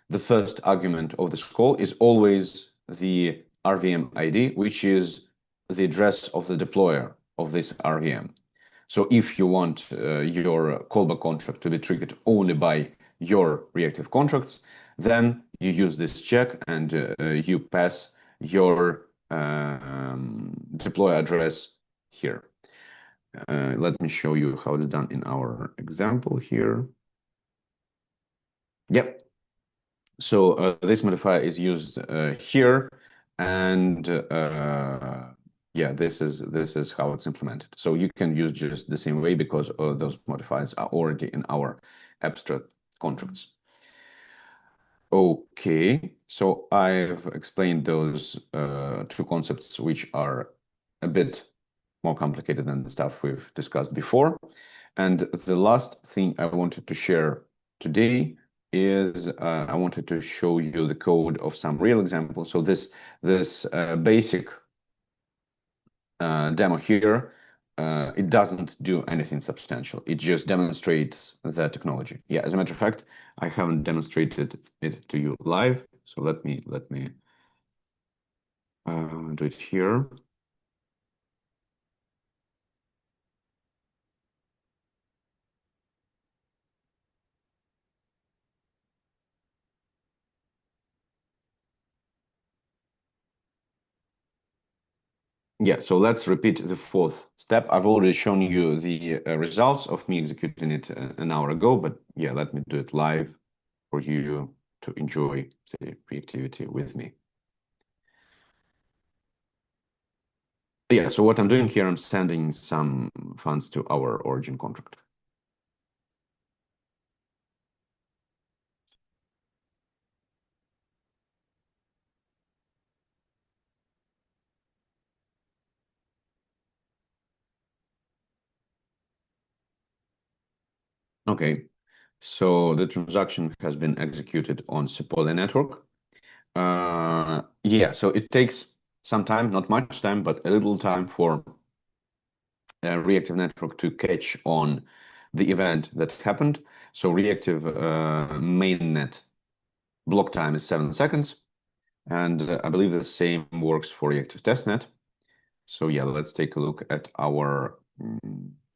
S1: the first argument of this call is always the RVM ID, which is the address of the deployer of this RVM. So if you want your callback contract to be triggered only by your reactive contracts, then you use this check and you pass your deploy address here. Let me show you how it's done in our example here. Yep. So this modifier is used here, and yeah, this is how it's implemented. So you can use just the same way because those modifiers are already in our abstract contracts. Okay, so I've explained those two concepts, which are a bit more complicated than the stuff we've discussed before. And the last thing I wanted to share today is I wanted to show you the code of some real examples. So this basic demo here, it doesn't do anything substantial. It just demonstrates the technology. Yeah, as a matter of fact, I haven't demonstrated it to you live. So let me do it here. Yeah, so let's repeat the fourth step. I've already shown you the results of me executing it an hour ago, but yeah, let me do it live for you to enjoy the reactivity with me. Yeah, so what I'm doing here, I'm sending some funds to our origin contract. Okay, so the transaction has been executed on Sepolia network. Yeah, so it takes some time, not much time, but a little time for Reactive network to catch on the event that happened. So Reactive mainnet block time is 7 seconds, and I believe the same works for Reactive testnet. So yeah, let's take a look at our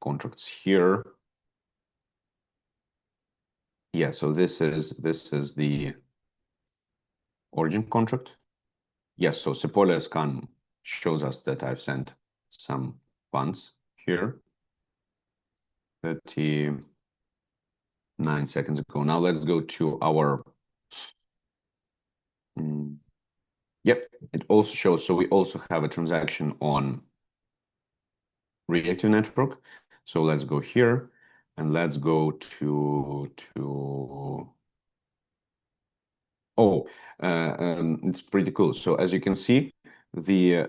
S1: contracts here. Yeah, so this is the origin contract. Yes, so Sepolia scan shows us that I've sent some funds here 39 seconds ago. Now let's go to our yep, it also shows, so we also have a transaction on Reactive network. So let's go here and let's go to oh, it's pretty cool. So as you can see, the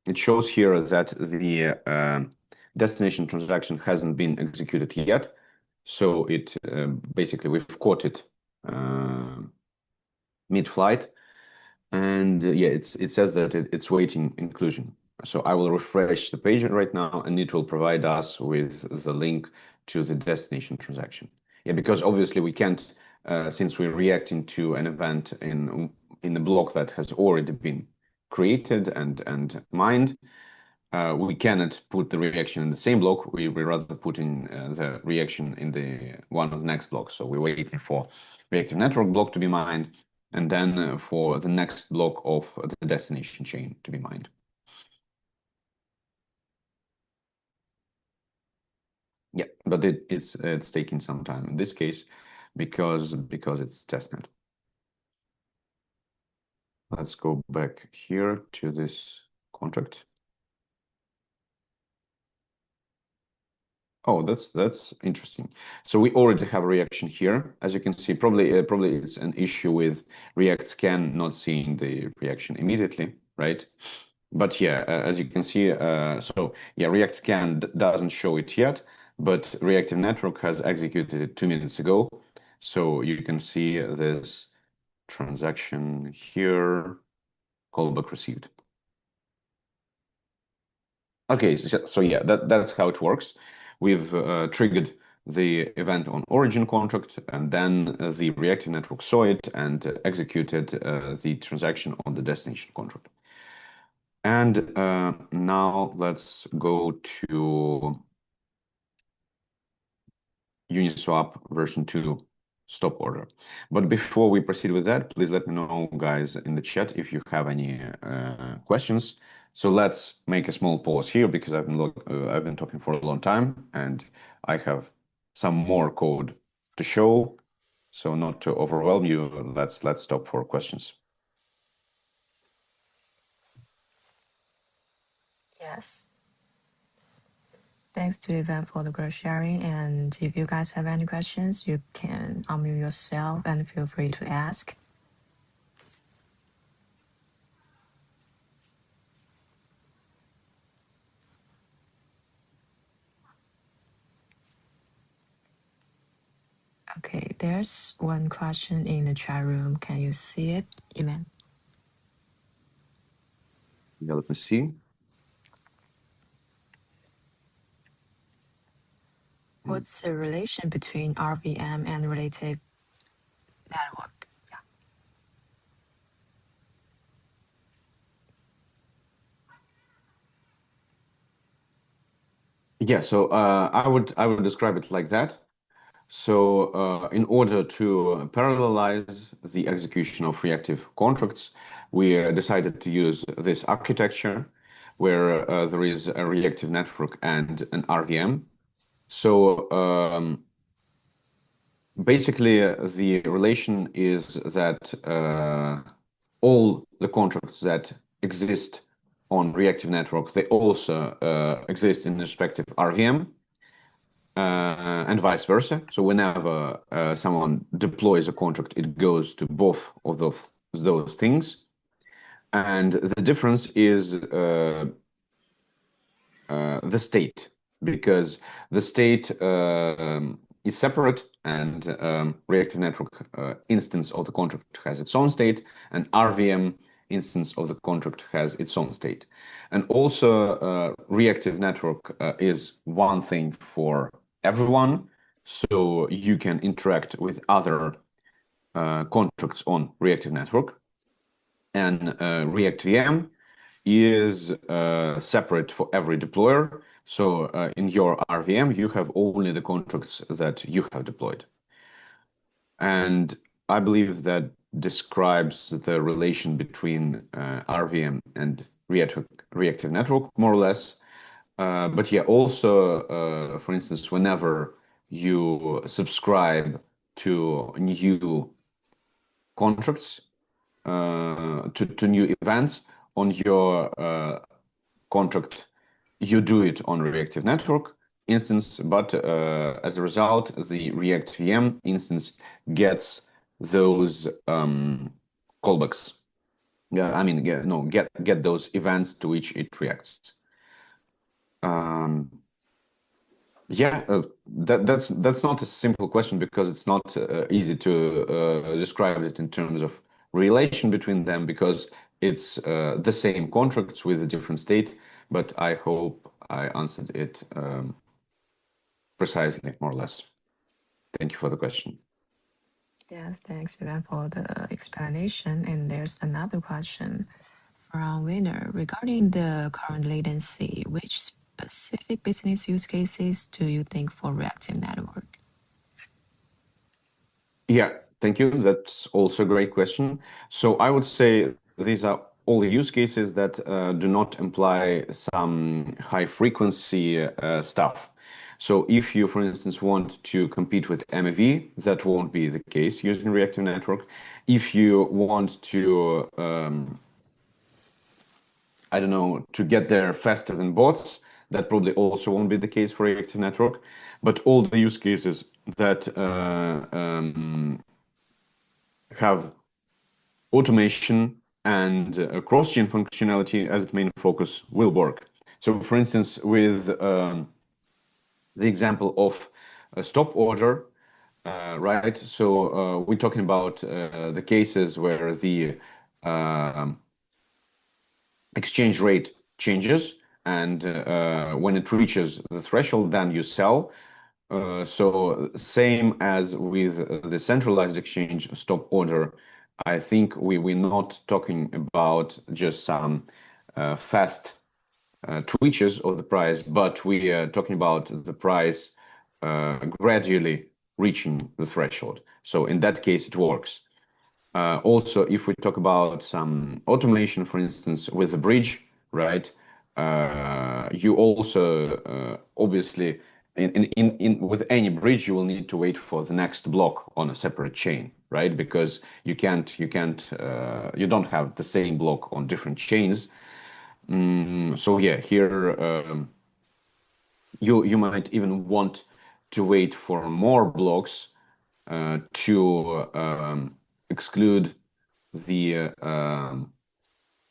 S1: it shows here that the destination transaction hasn't been executed yet. So it basically we've caught it mid-flight, and yeah, it says that it's waiting inclusion. So I will refresh the page right now, and it will provide us with the link to the destination transaction. Yeah, because obviously we can't, since we're reacting to an event in the block that has already been created and mined, we cannot put the reaction in the same block. We rather put in the reaction in the one of the next blocks. So we're waiting for reactive network block to be mined, and then for the next block of the destination chain to be mined. Yeah, but it's taking some time in this case because it's testnet. Let's go back here to this contract. Oh, that's interesting. So we already have a reaction here. As you can see, probably it's an issue with React scan not seeing the reaction immediately, right? But yeah, as you can see, so yeah, React scan doesn't show it yet, but Reactive network has executed it 2 minutes ago. So you can see this transaction here, callback received. Okay, so yeah, that's how it works. We've triggered the event on origin contract, and then the reactive network saw it and executed the transaction on the destination contract. And now let's go to Uniswap version 2 stop order. But before we proceed with that, please let me know, guys, in the chat if you have any questions. So let's make a small pause here because I've been talking for a long time and I have some more code to show. So not to overwhelm you, let's stop for questions.
S2: Yes. Thanks to Ivan for the great sharing. And if you guys have any questions, you can unmute yourself and feel free to ask. Okay, there's one question in the chat room. Can you see it, Ivan?
S1: Yeah, let me see.
S2: What's the relation between RVM and relative network?
S1: Yeah, so I would describe it like that. So in order to parallelize the execution of reactive contracts, we decided to use this architecture where there is a reactive network and an RVM. So basically, the relation is that all the contracts that exist on reactive network, they also exist in the respective RVM. And vice versa. So whenever someone deploys a contract, it goes to both of those things. And the difference is the state. because the state is separate, and reactive network instance of the contract has its own state, and RVM instance of the contract has its own state. And also reactive network is one thing for everyone, so you can interact with other contracts on reactive network. And ReactVM is separate for every deployer. So in your RVM, you have only the contracts that you have deployed. And I believe that describes the relation between RVM and reactive network, more or less. But yeah, also, for instance, whenever you subscribe to new contracts, to new events on your contract, you do it on reactive network instance, but as a result, the React VM instance gets those callbacks. Yeah, I mean, get those events to which it reacts. Yeah, that's not a simple question, because it's not easy to describe it in terms of relation between them, because it's the same contracts with a different state. But I hope I answered it precisely, more or less. Thank you for the question.
S2: Yes, thanks again for the explanation. And there's another question from Winner regarding the current latency. Which specific business use cases do you think for reactive network?
S1: Yeah, thank you. That's also a great question. So I would say these are all the use cases that do not imply some high frequency stuff. So if you, for instance, want to compete with MEV, that won't be the case using reactive network. If you want to, I don't know, to get there faster than bots, that probably also won't be the case for reactive network. But all the use cases that have automation and cross-chain functionality as its main focus will work. So for instance, with the example of a stop order, right? So we're talking about the cases where the exchange rate changes, and when it reaches the threshold, then you sell. So same as with the centralized exchange stop order, I think we're not talking about just some fast twitches of the price, but we are talking about the price gradually reaching the threshold. So in that case, it works. Also, if we talk about some automation, for instance, with a bridge, right? You also obviously with any bridge, you will need to wait for the next block on a separate chain, right? Because you don't have the same block on different chains. So yeah, here you might even want to wait for more blocks to exclude the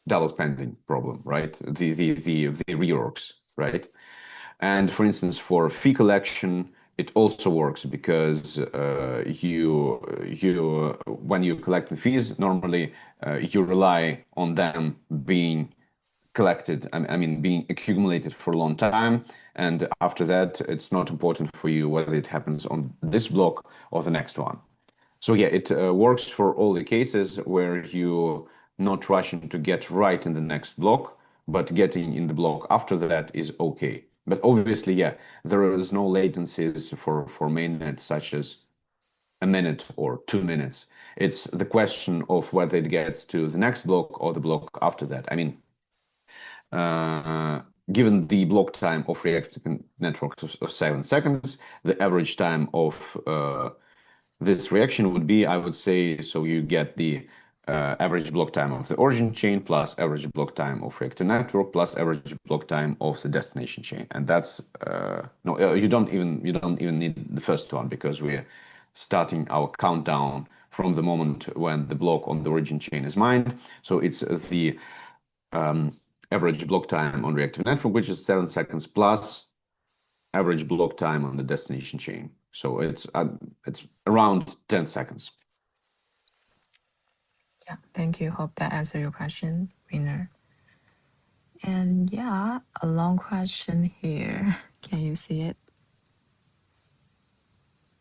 S1: double spending problem, right? The reorgs, right? And for instance, for fee collection, it also works because when you collect the fees, normally you rely on them being collected, I mean, being accumulated for a long time. And after that, it's not important for you whether it happens on this block or the next one. So yeah, it works for all the cases where you're not rushing to get right in the next block, but getting in the block after that is okay. But obviously, yeah, there is no latencies for mainnet such as a minute or 2 minutes. It's the question of whether it gets to the next block or the block after that. I mean, given the block time of reactive networks of 7 seconds, the average time of this reaction would be, I would say, so you get the average block time of the origin chain plus average block time of reactive network plus average block time of the destination chain, and that's no, you don't even need the first one, because we're starting our countdown from the moment when the block on the origin chain is mined. So it's the average block time on reactive network, which is 7 seconds plus average block time on the destination chain. So it's around 10 seconds.
S2: Yeah, thank you. Hope that answered your question, Winner. And yeah, a long question here. Can you see it?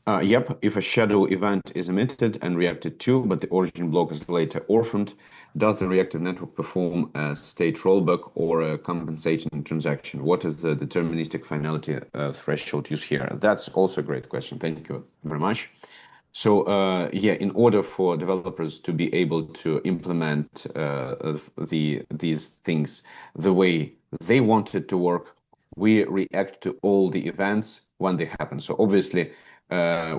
S1: Yep, if a shadow event is emitted and reacted to, but the origin block is later orphaned, does the reactive network perform a state rollback or a compensating transaction? What is the deterministic finality threshold used here? That's also a great question. Thank you very much. So yeah, in order for developers to be able to implement these things the way they want it to work, we react to all the events when they happen. So obviously,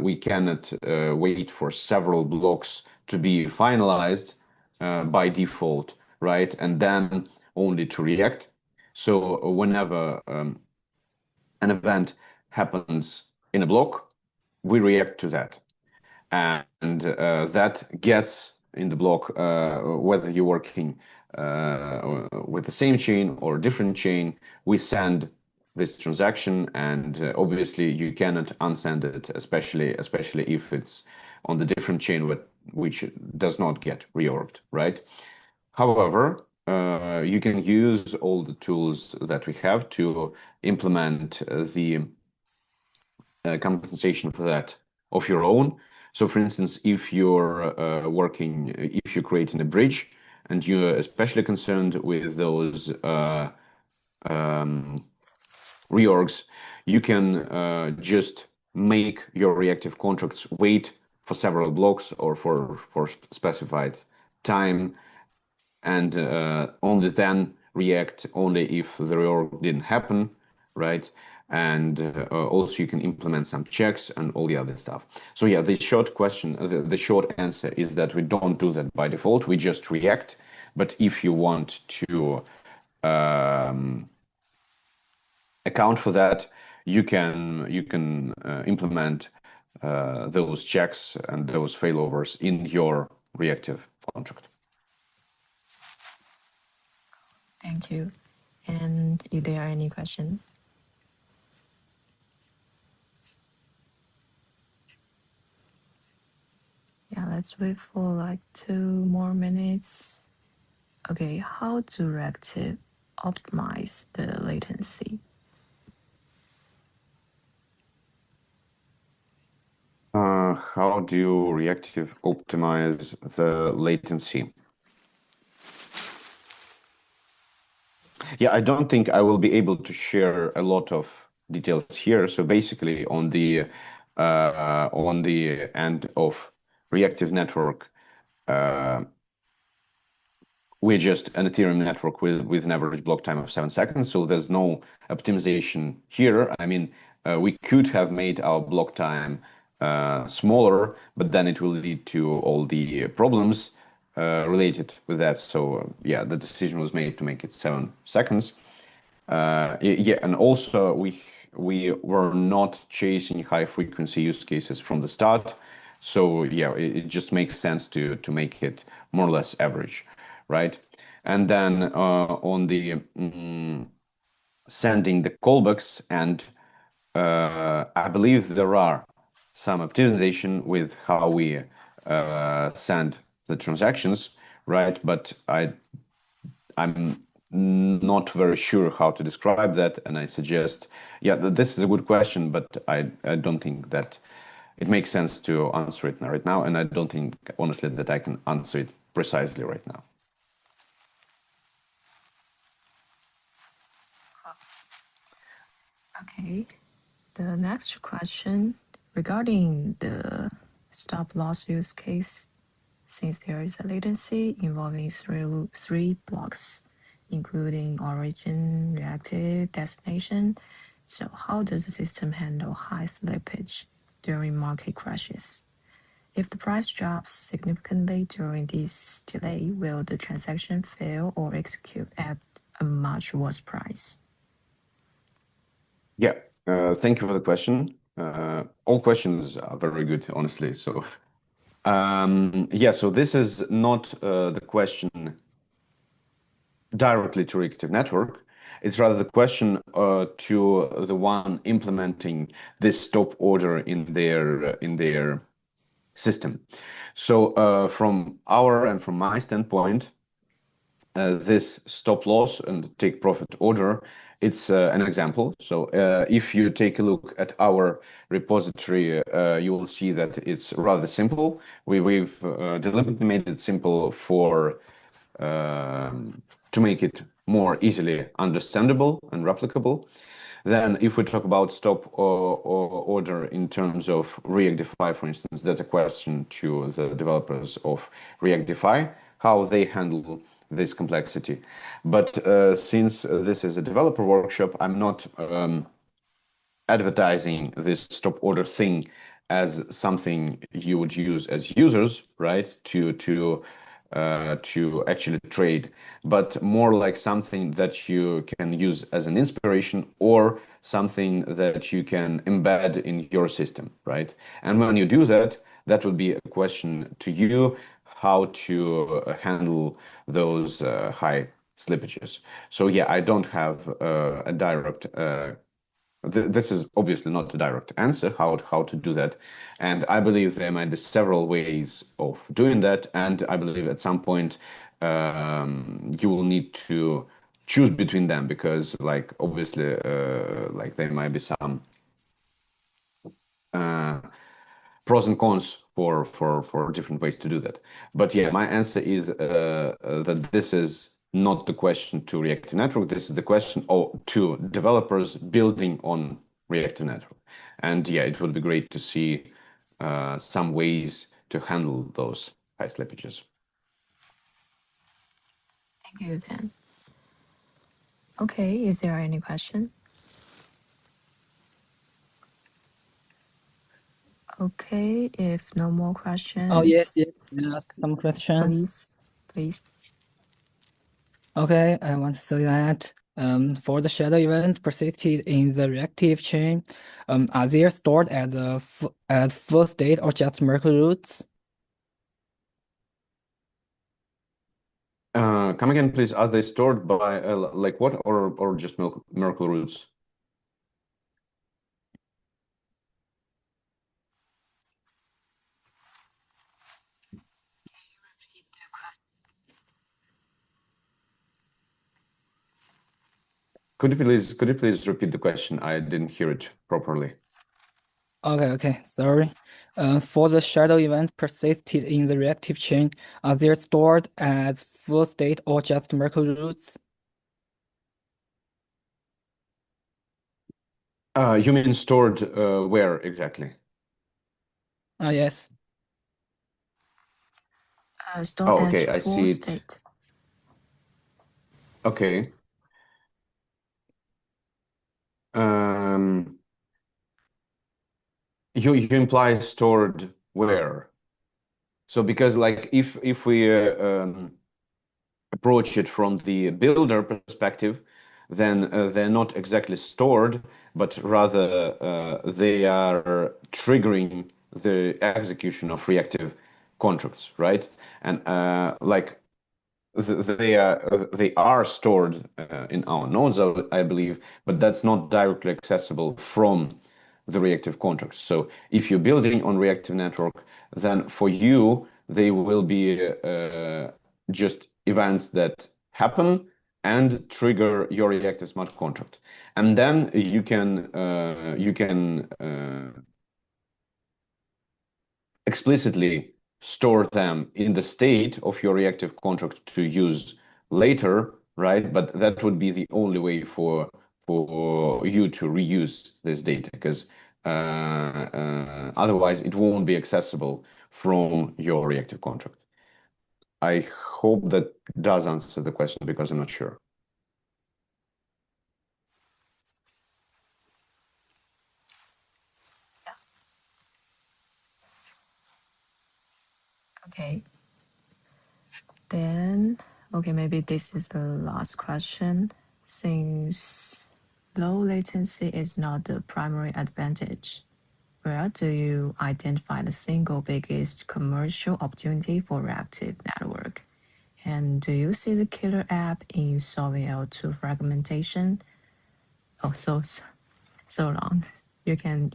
S1: we cannot wait for several blocks to be finalized by default, right? And then only to react. So whenever an event happens in a block, we react to that. And that gets in the block, whether you're working with the same chain or a different chain, we send this transaction, and obviously you cannot unsend it, especially if it's on the different chain which does not get reorged, right? However, you can use all the tools that we have to implement the compensation for that of your own. So for instance, if you're if you're creating a bridge and you're especially concerned with those reorgs, you can just make your reactive contracts wait for several blocks or for specified time, and only then react only if the reorg didn't happen, right? And also you can implement some checks and all the other stuff. So yeah, the short question, the short answer is that we don't do that by default. We just react. But if you want to account for that, you can implement those checks and those failovers in your reactive contract.
S2: Thank you. And if there are any questions? Yeah, let's wait for like 2 more minutes. Okay, how to Reactive optimize the latency?
S1: How do Reactive optimize the latency? Yeah, I don't think I will be able to share a lot of details here. So basically, on the end of reactive network, we're just an Ethereum network with an average block time of 7 seconds. So there's no optimization here. I mean, we could have made our block time smaller, but then it will lead to all the problems related with that. So yeah, the decision was made to make it 7 seconds. Yeah, and also we were not chasing high frequency use cases from the start. So yeah, it just makes sense to make it more or less average, right? And then on the sending the callbacks, and I believe there are some optimization with how we send the transactions, right? But I'm not very sure how to describe that, and I suggest, yeah, this is a good question, but I don't think that it makes sense to answer it right now, and I don't think, honestly, that I can answer it precisely right now.
S2: Okay, the next question regarding the stop loss use case, since there is a latency involving three blocks, including origin, reactive, destination. So how does the system handle high slippage during market crashes? If the price drops significantly during this delay, will the transaction fail or execute at a much worse price?
S1: Yeah, thank you for the question. All questions are very good, honestly. So, yeah, so this is not the question directly to Reactive Network, It's rather the question to the one implementing this stop order in their system. So from our and from my standpoint, this stop loss and take profit order, it's an example. So if you take a look at our repository, you will see that it's rather simple. We've deliberately made it simple to make it more easily understandable and replicable. Then if we talk about stop or order in terms of Reactive, for instance, that's a question to the developers of Reactive, how they handle this complexity. But since this is a developer workshop, I'm not advertising this stop order thing as something you would use as users, right? To actually trade, but more like something that you can use as an inspiration or something that you can embed in your system, right? And when you do that, that will be a question to you how to handle those high slippages. So yeah, I don't have a direct this is obviously not a direct answer how to do that, and I believe there might be several ways of doing that, and I believe at some point you will need to choose between them because, like, obviously, like there might be some pros and cons for different ways to do that. But yeah, my answer is that this is not the question to Reactive Network. This is the question to developers building on Reactive Network. And yeah, it would be great to see some ways to handle those high slippages.
S2: Thank you, Ben. Okay, is there any question? Okay, if no more questions.
S3: Oh, yes. Can I ask some questions?
S2: Please.
S3: Okay, I want to say that for the shadow events persisted in the reactive chain, are they stored as full state or just Merkle roots?
S1: Come again, please. Are they stored by like what, or just Merkle roots? Could you please repeat the question? I didn't hear it properly.
S3: Okay, sorry. For the shadow events persisted in the reactive chain, are they stored as full state or just Merkle roots?
S1: You mean stored where exactly?
S3: Yes.
S2: Stored
S1: okay,
S2: as
S1: I
S2: full
S1: see it.
S2: state.
S1: Okay. You imply stored where? So because like if we approach it from the builder perspective, then they're not exactly stored, but rather they are triggering the execution of reactive contracts, right? And like they are stored in our nodes, I believe, but that's not directly accessible from the reactive contracts. So if you're building on reactive network, then for you they will be just events that happen and trigger your reactive smart contract, and then you can explicitly store them in the state of your reactive contract to use later, right? But that would be the only way for you to reuse this data, because otherwise it won't be accessible from your reactive contract. I hope that does answer the question because I'm not sure.
S2: Okay. Then, okay, maybe this is the last question. Since low latency is not the primary advantage, where do you identify the single biggest commercial opportunity for reactive network? And do you see the killer app in solving L2 fragmentation? Oh, so long. You can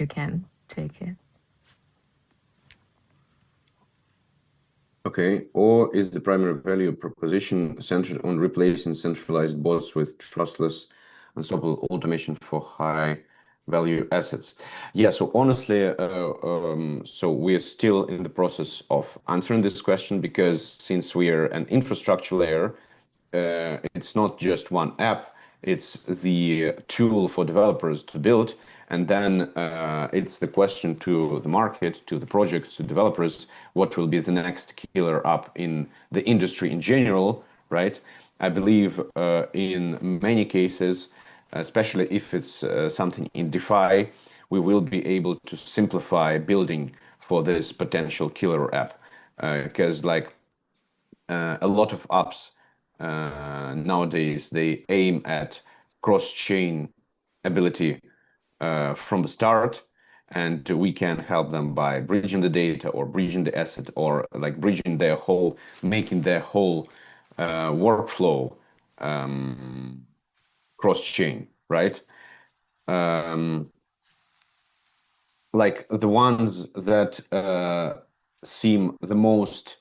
S2: take it.
S1: Okay, or is the primary value proposition centered on replacing centralized bots with trustless, unstoppable automation for high value assets? Yeah, so honestly, so we're still in the process of answering this question, because since we are an infrastructure layer, it's not just one app, it's the tool for developers to build. And then it's the question to the market, to the projects, to developers, what will be the next killer app in the industry in general, right? I believe in many cases, especially if it's something in DeFi, we will be able to simplify building for this potential killer app. Because a lot of apps nowadays, they aim at cross-chain ability from the start, and we can help them by bridging the data or bridging the asset, or like bridging their whole, making their whole workflow cross-chain, right? Like the ones that seem the most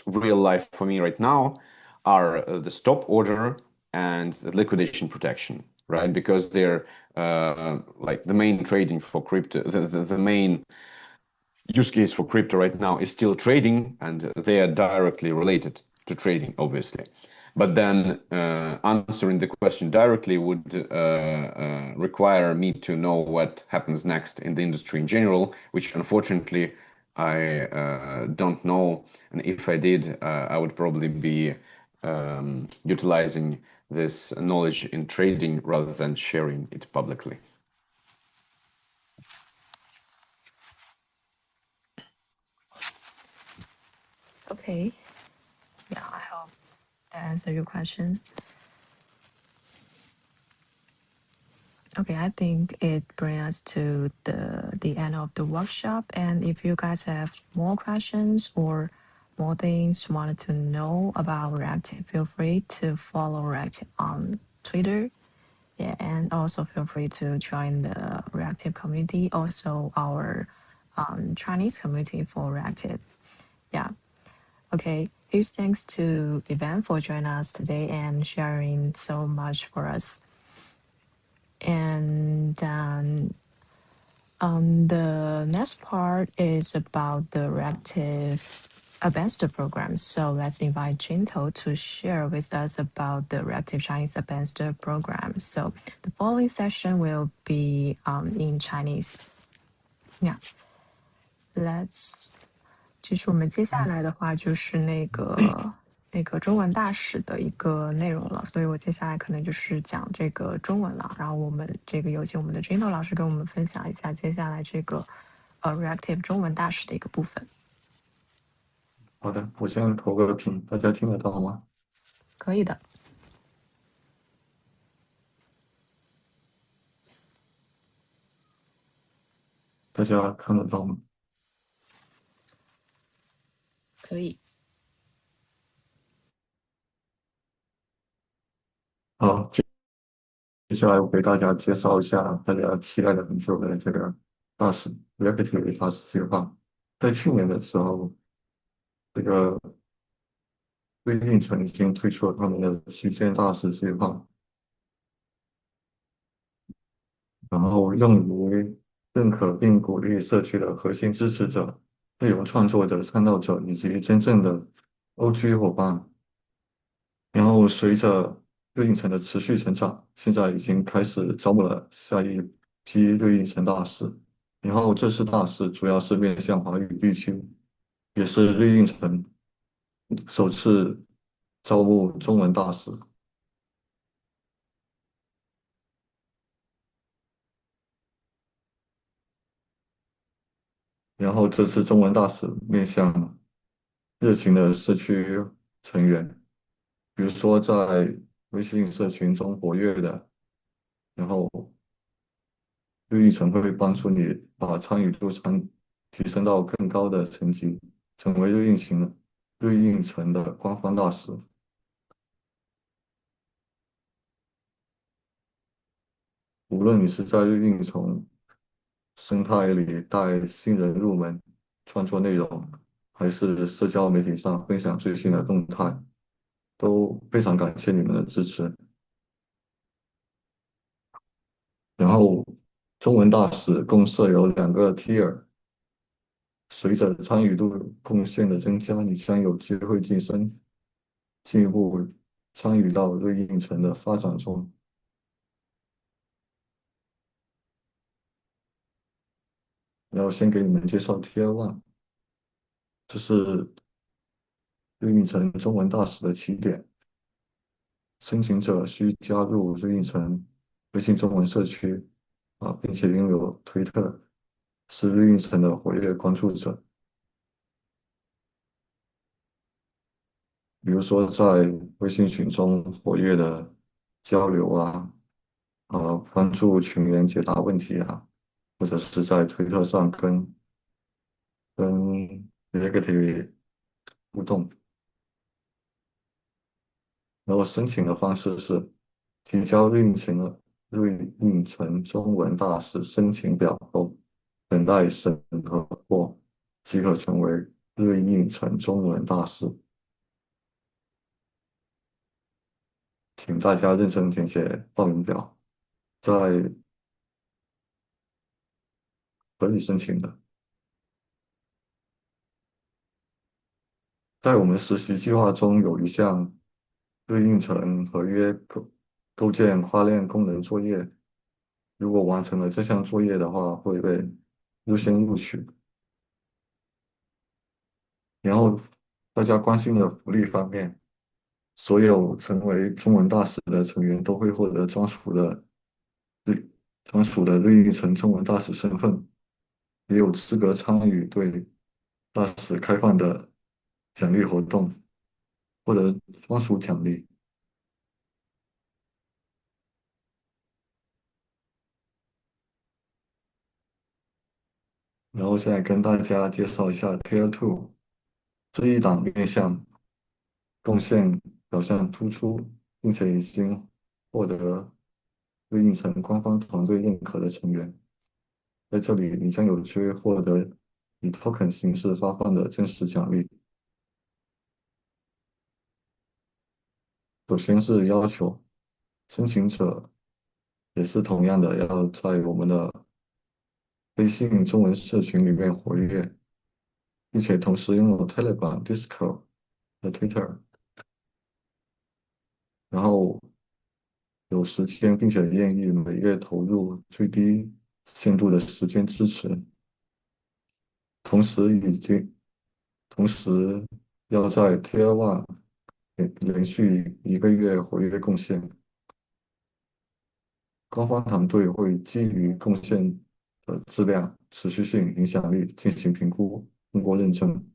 S1: real life for me right now are the stop order and the liquidation protection, right? Because they're like the main trading for crypto, the main use case for crypto right now is still trading, and they are directly related to trading, obviously. But then answering the question directly would require me to know what happens next in the industry in general, which unfortunately I don't know. And if I did, I would probably be utilizing this knowledge in trading rather than sharing it publicly.
S2: Okay. Yeah, I hope that answered your question. Okay, I think it brings us to the end of the workshop. And if you guys have more questions or more things you wanted to know about Reactive, feel free to follow Reactive on Twitter. Yeah, and also feel free to join the Reactive community, also our Chinese community for Reactive. Yeah. Okay. Huge thanks to Ivan for joining us today and sharing so much for us. And the next part is about the Reactive Advanced program. So let's invite Jinto to share with us about the Reactive Chinese Advanced program. So the following session will be in Chinese. Yeah, let's 就是我们接下来的话就是那个中文大使的一个内容了，所以我接下来可能就是讲这个中文了。然后我们这个有请我们的 Jinto 老师跟我们分享一下接下来这个Reactive 中文大使的一个部分。
S4: 好的，我先投个屏，大家听得到吗？
S2: 可以的。
S4: 大家看得到吗？
S2: 可以。
S4: 好，接下来我给大家介绍一下大家期待了很久的这个大使 Reactive 大使计划。在去年的时候，这个瑞印城已经推出了他们的旗舰大使计划，然后用于认可并鼓励社区的核心支持者、内容创作者、参照者以及真正的 OG 伙伴。然后随着瑞印城的持续成长，现在已经开始招募了下一批瑞印城大使。然后这次大使主要是面向华语地区，也是瑞印城首次招募中文大使。然后这次中文大使面向热情的社区成员，比如说在微信社群中活跃的，然后绿议程会帮助你把参与度提升到更高的层级，成为绿议程瑞印城的官方大使。无论你是在瑞印从生态里带新人入门创作内容，还是社交媒体上分享最新的动态，都非常感谢你们的支持。然后，中文大使共设有2个 tier，随着参与度贡献的增加，你将有机会晋升，进一步参与到瑞印城的发展中。然后先给你们介绍 Tier One，这是瑞印城中文大使的起点。申请者需加入瑞印城微信中文社区并且拥有推特，是瑞印城的活跃关注者。比如说在微信群中活跃的交流帮助群员解答问题或者是在推特上跟 Reactive 互动。然后申请的方式是提交瑞印城中文大使申请表后，等待审核后即可成为瑞印城中文大使。请大家认真填写报名表，在可以申请的。在我们实习计划中有一项对应城合约构建跨链功能作业，如果完成了这项作业的话，会被优先录取。然后大家关心的福利方面，所有成为中文大使的成员都会获得瑞专属的瑞印城中文大使身份，也有资格参与对大使开放的奖励活动，获得专属奖励。然后现在跟大家介绍一下 Tier Two 这一档面向贡献表现突出，并且已经获得对应城官方团队认可的成员。在这里，你将有机会获得以 token 形式发放的真实奖励。首先是要求申请者也是同样的，要在我们的微信中文社群里面活跃，并且同时拥有 Telegram、Discord 和 Twitter，然后有时间，并且愿意每月投入最低限度的时间支持，同时已经同时要在 Tier One 连续1个月活跃贡献。官方团队会基于贡献的质量、持续性、影响力进行评估，通过认证。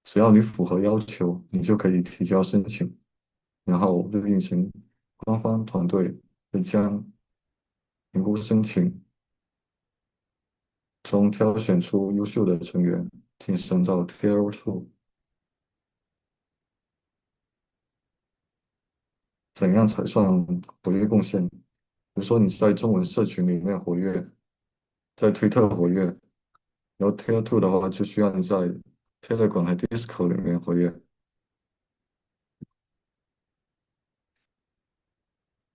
S4: 只要你符合要求，你就可以提交申请，然后就运行官方团队会将评估申请中挑选出优秀的成员，晋升到 Tier Two。怎样才算活跃贡献？比如说你在中文社群里面活跃，在推特活跃，然后 Tier Two 的话，就需要你在 Telegram 和 Discord 里面活跃。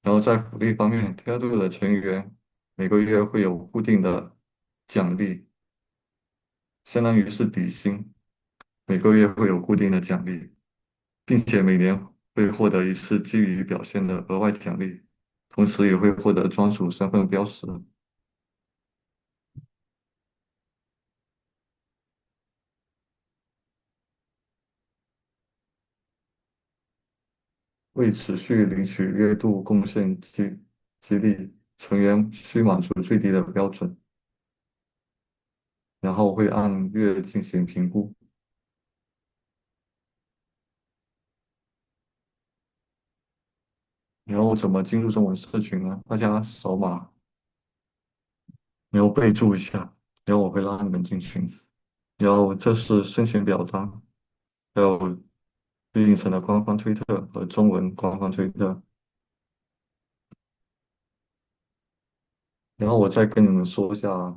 S4: 然后在福利方面，Tier Two 的成员每个月会有固定的奖励，相当于是底薪，每个月会有固定的奖励，并且每年会获得一次基于表现的额外奖励，同时也会获得专属身份标识。为持续领取月度贡献激励，成员需满足最低的标准，然后会按月进行评估。然后怎么进入中文社群呢？大家扫码，然后备注一下，然后我会拉你们进群。然后这是申请表单，还有绿影城的官方推特和中文官方推特。然后我再跟你们说一下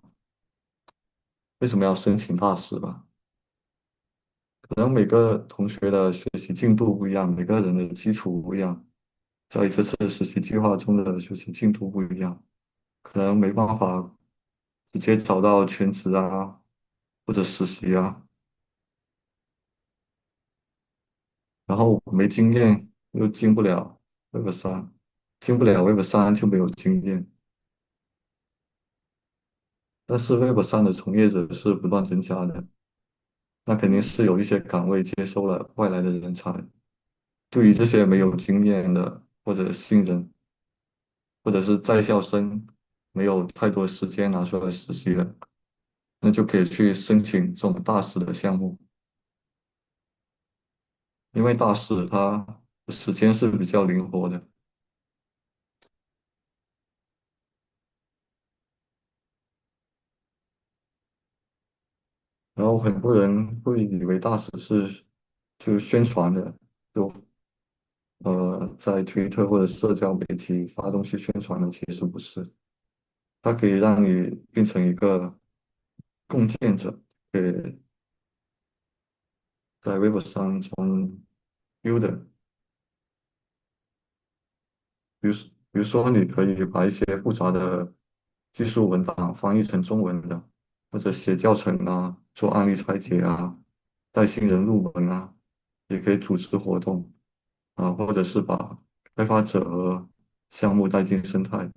S4: 为什么要申请大使吧。可能每个同学的学习进度不一样，每个人的基础不一样，在这次实习计划中的学习进度不一样，可能没办法直接找到全职啊，或者实习啊，然后没经验又进不了 Web3，进不了 Web3就没有经验。但是 Web3的从业者是不断增加的，那肯定是有一些岗位接收了外来的人才。对于这些没有经验的或者新人，或者是在校生，没有太多时间拿出来实习的，那就可以去申请这种大使的项目，因为大使它的时间是比较灵活的。然后很多人会以为大使是就宣传的，就在推特或者社交媒体发东西宣传的，其实不是，它可以让你变成一个共建者，给在微博上从 builder。比如说，你可以把一些复杂的技术文档翻译成中文的，或者写教程啊，做案例拆解啊，带新人入门啊，也可以组织活动啊，或者是把开发者和项目带进生态。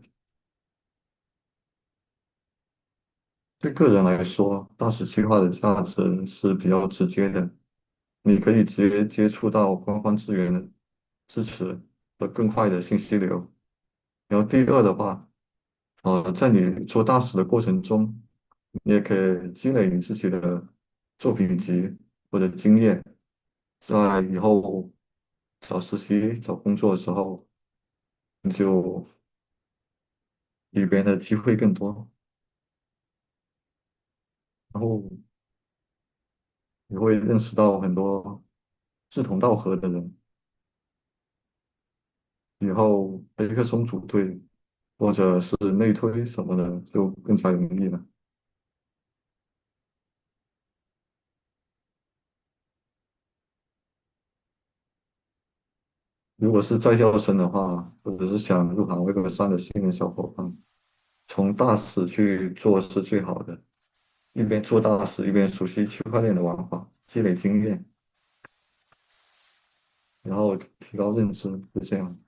S4: 对个人来说，大使计划的价值是比较直接的，你可以直接接触到官方资源的支持和更快的信息流。然后第二的话，在你做大使的过程中，你也可以积累你自己的作品集或者经验，在以后找实习、找工作的时候，你就里边的机会更多，然后你会认识到很多志同道合的人，以后黑客松组队或者是内推什么的就更加容易了。如果是在校生的话，或者是想入行 Web3的新人小伙伴，从大使去做是最好的，一边做大使一边熟悉区块链的玩法，积累经验，然后提高认知，就这样。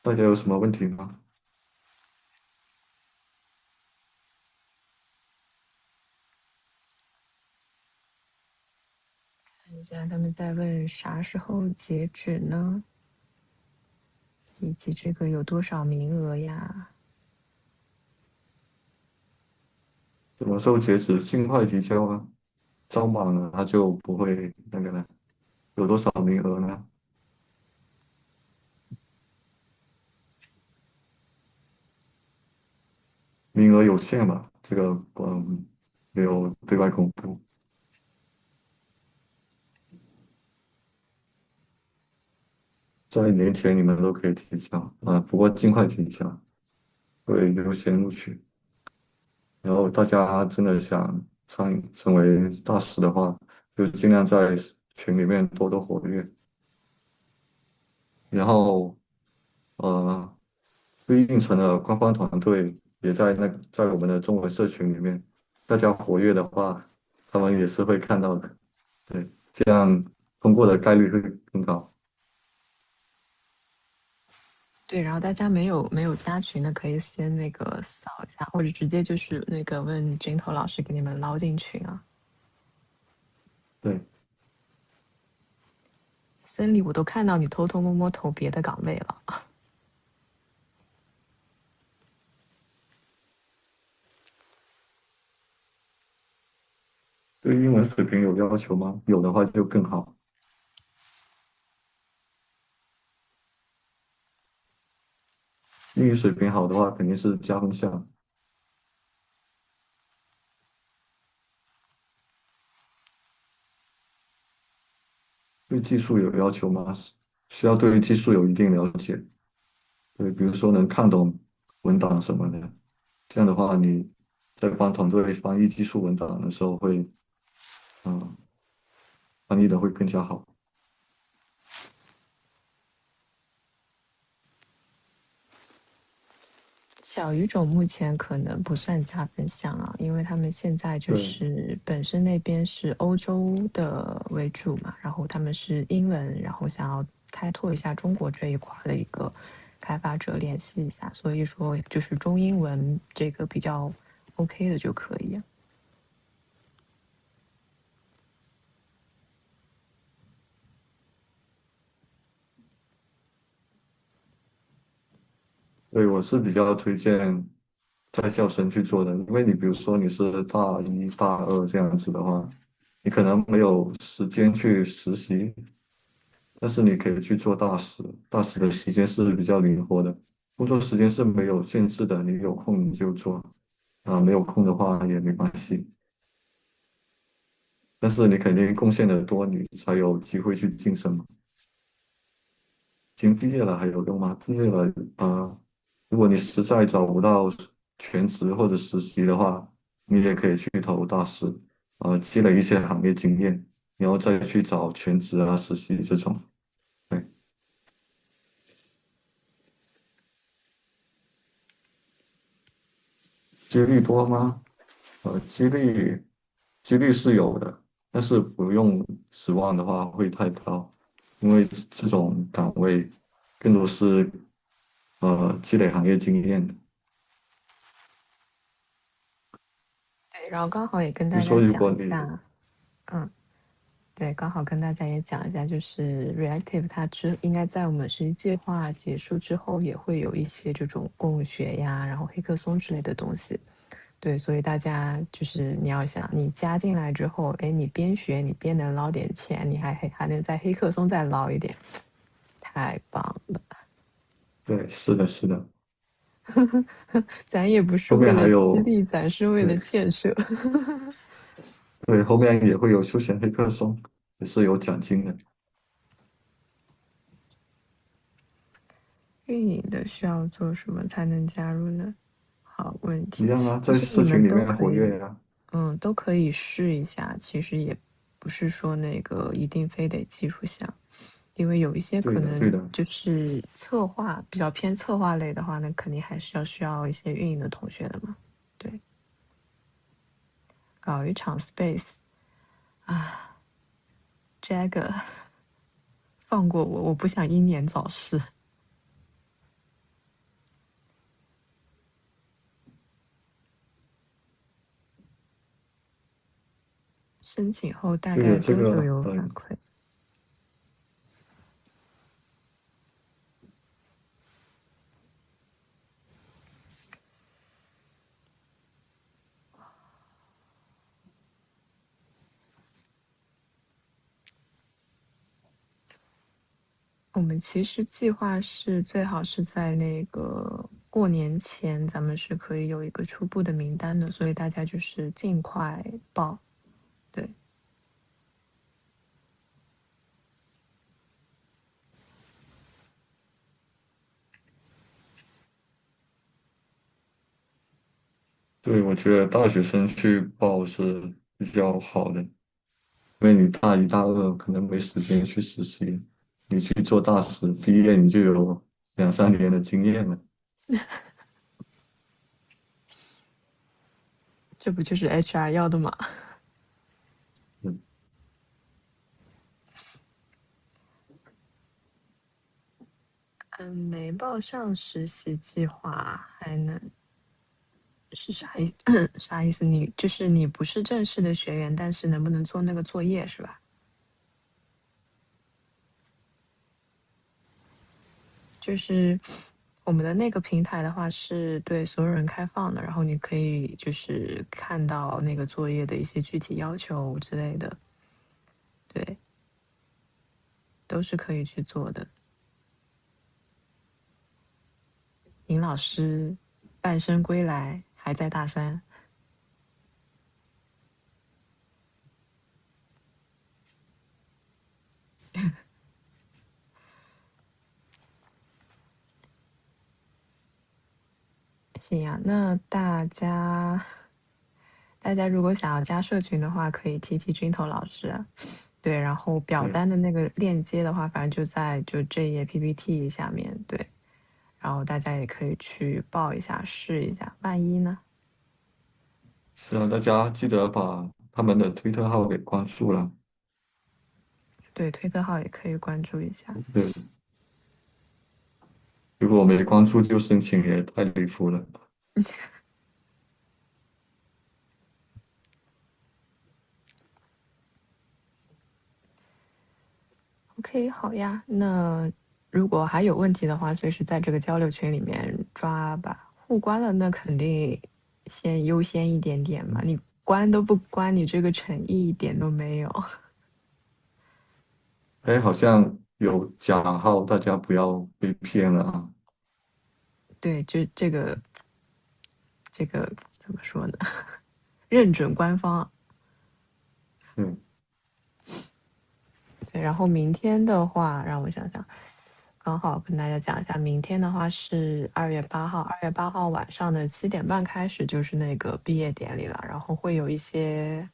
S4: 大家有什么问题吗？
S2: 看一下他们在问啥时候截止呢？以及这个有多少名额呀？
S4: 什么时候截止？尽快提交啊，招满了他就不会那个了。有多少名额呢？名额有限嘛，这个没有对外公布。在年前你们都可以提交啊，不过尽快提交，会优先录取。然后大家真的想成为大使的话，就尽量在群里面多多活跃。然后呃，对应城的官方团队也在我们的中文社群里面，大家活跃的话，他们也是会看到的。对，这样通过的概率会更高。
S2: 对，然后大家没有加群的，可以先那个扫一下，或者直接就是那个问君头老师给你们捞进群啊。
S4: 对，
S2: 森里，我都看到你偷偷摸摸投别的岗位了。
S4: 对英文水平有要求吗？有的话就更好。英语水平好的话，肯定是加分项。对技术有要求吗？需要对技术有一定了解。对，比如说能看懂文档什么的，这样的话你在帮团队翻译技术文档的时候会，嗯，翻译的会更加好。
S2: 小语种目前可能不算加分项啊，因为他们现在就
S4: 对，
S2: 是本身那边是欧洲的为主嘛，然后他们是英文，然后想要开拓一下中国这一块的一个开发者联系一下，所以说就是中英文这个比较 OK 的就可以。
S4: 对，我是比较推荐在校生去做的，因为你比如说你是大一大二这样子的话，你可能没有时间去实习，但是你可以去做大使，大使的时间是比较灵活的，工作时间是没有限制的，你有空你就做，没有空的话也没关系，但是你肯定贡献的多，你才有机会去晋升嘛。已经毕业了还有用吗？毕业了，如果你实在找不到全职或者实习的话，你也可以去投大使，积累一些行业经验，然后再去找全职啊、实习这种。对，几率多吗？几率是有的，但是不用指望的话会太高，因为这种岗位更多是积累行业经验的。
S2: 对，然后刚好也跟大家
S4: 比如说，如果你
S2: 讲一下，对，刚好跟大家也讲一下，就是 Reactive 它应该在我们实习计划结束之后，也会有一些这种共学呀，然后黑客松之类的东西。对，所以大家就是你要想，你加进来之后，哎，你边学你边能捞点钱，你还能在黑客松再捞一点，太棒了！
S4: 对，是的，是的，
S2: 咱也不是
S4: 后面还
S2: 为了激
S4: 有，
S2: 励，咱是为了
S4: 对
S2: 建设。
S4: 对，后面也会有休闲黑客松，也是有奖金的。
S2: 运营的需要做什么才能加入呢？好问题，
S4: 一样啊，
S2: 其
S4: 在
S2: 实你们
S4: 社群里面
S2: 都可以，
S4: 活跃呀。
S2: 都可以试一下。其实也不是说那个一定非得技术项，因为有一些
S4: 对的，对
S2: 可能
S4: 的，
S2: 就是策划比较偏策划类的话，那肯定还是需要一些运营的同学的嘛。对，搞一场 space 啊，这个放过我，我不想英年早逝。申请后大
S4: 这个这
S2: 概多久
S4: 个，
S2: 有反馈？我们其实计划是最好是在那个过年前，咱们是可以有一个初步的名单的，所以大家就是尽快报。对，
S4: 对，我觉得大学生去报是比较好的，因为你大一大二可能没时间去实习，你去做大使，毕业你就有两三年的经验了。
S2: 这不就是 HR 要的吗？
S4: 嗯，
S2: 没报上实习计划还能是啥意啥意思？你就是你不是正式的学员，但是能不能做那个作业是吧？就是我们的那个平台的话是对所有人开放的，然后你可以就是看到那个作业的一些具体要求之类的，对，都是可以去做的。尹老师半生归来，还在大三。行呀，那大家如果想要加社群的话，可以提君头老师啊。对，然后表单的那个链接的话，反正就在这页 PPT 下面。对，然后大家也可以去报一下，试一下，万一呢？
S4: 是啊，大家记得把他们的推特号给关注了。
S2: 对，推特号也可以关注一下。
S4: 对，如果没关注就申请也太离谱了。
S2: OK，好呀。那如果还有问题的话，随时在这个交流群里面抓吧。互关了，那肯定先优先一点点嘛。你关都不关，你这个诚意一点都没有。
S4: 哎，好像有假号，大家不要被骗了啊！
S2: 对，就这个怎么说呢？认准官方。
S4: 嗯，
S2: 对，然后明天的话，让我想想，刚好跟大家讲一下，明天的话是2月8号，2月8号晚上的7点半开始就是那个毕业典礼了，然后会有一些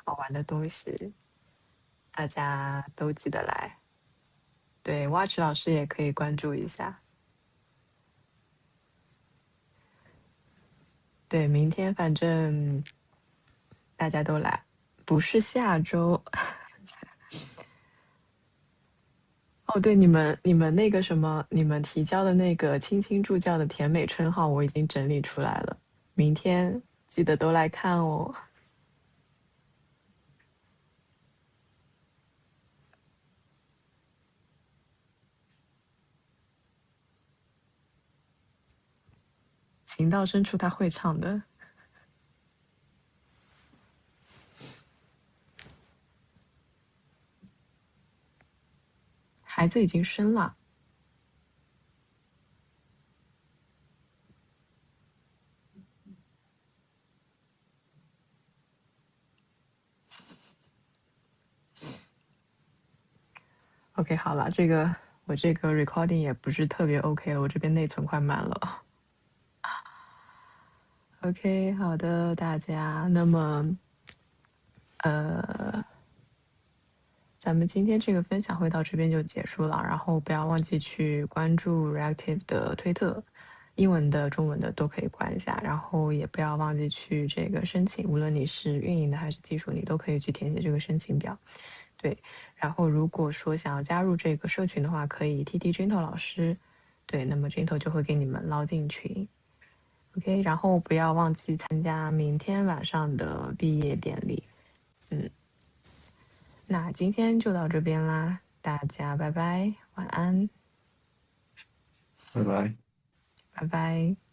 S2: 好玩的东西，大家都记得来。对，Watch 老师也可以关注一下。对，明天反正大家都来，不是下周。哦，对，你们那个什么，你们提交的那个青青助教的甜美称号，我已经整理出来了，明天记得都来看哦。情到深处他会唱的，孩子已经生了。OK，好了，我这个 recording 也不是特别 OK 了，我这边内存快满了。OK，好的，大家，那么咱们今天这个分享会到这边就结束了，然后不要忘记去关注 Reactive 的推特，英文的、中文的都可以关一下，然后也不要忘记去这个申请，无论你是运营的还是技术，你都可以去填写这个申请表。对，然后如果说想要加入这个社群的话，可以 Jinto 老师，对，那么 Jinto 就会给你们捞进群。OK，然后不要忘记参加明天晚上的毕业典礼。那今天就到这边啦，大家拜拜，晚安，
S4: 拜拜。
S2: 拜拜。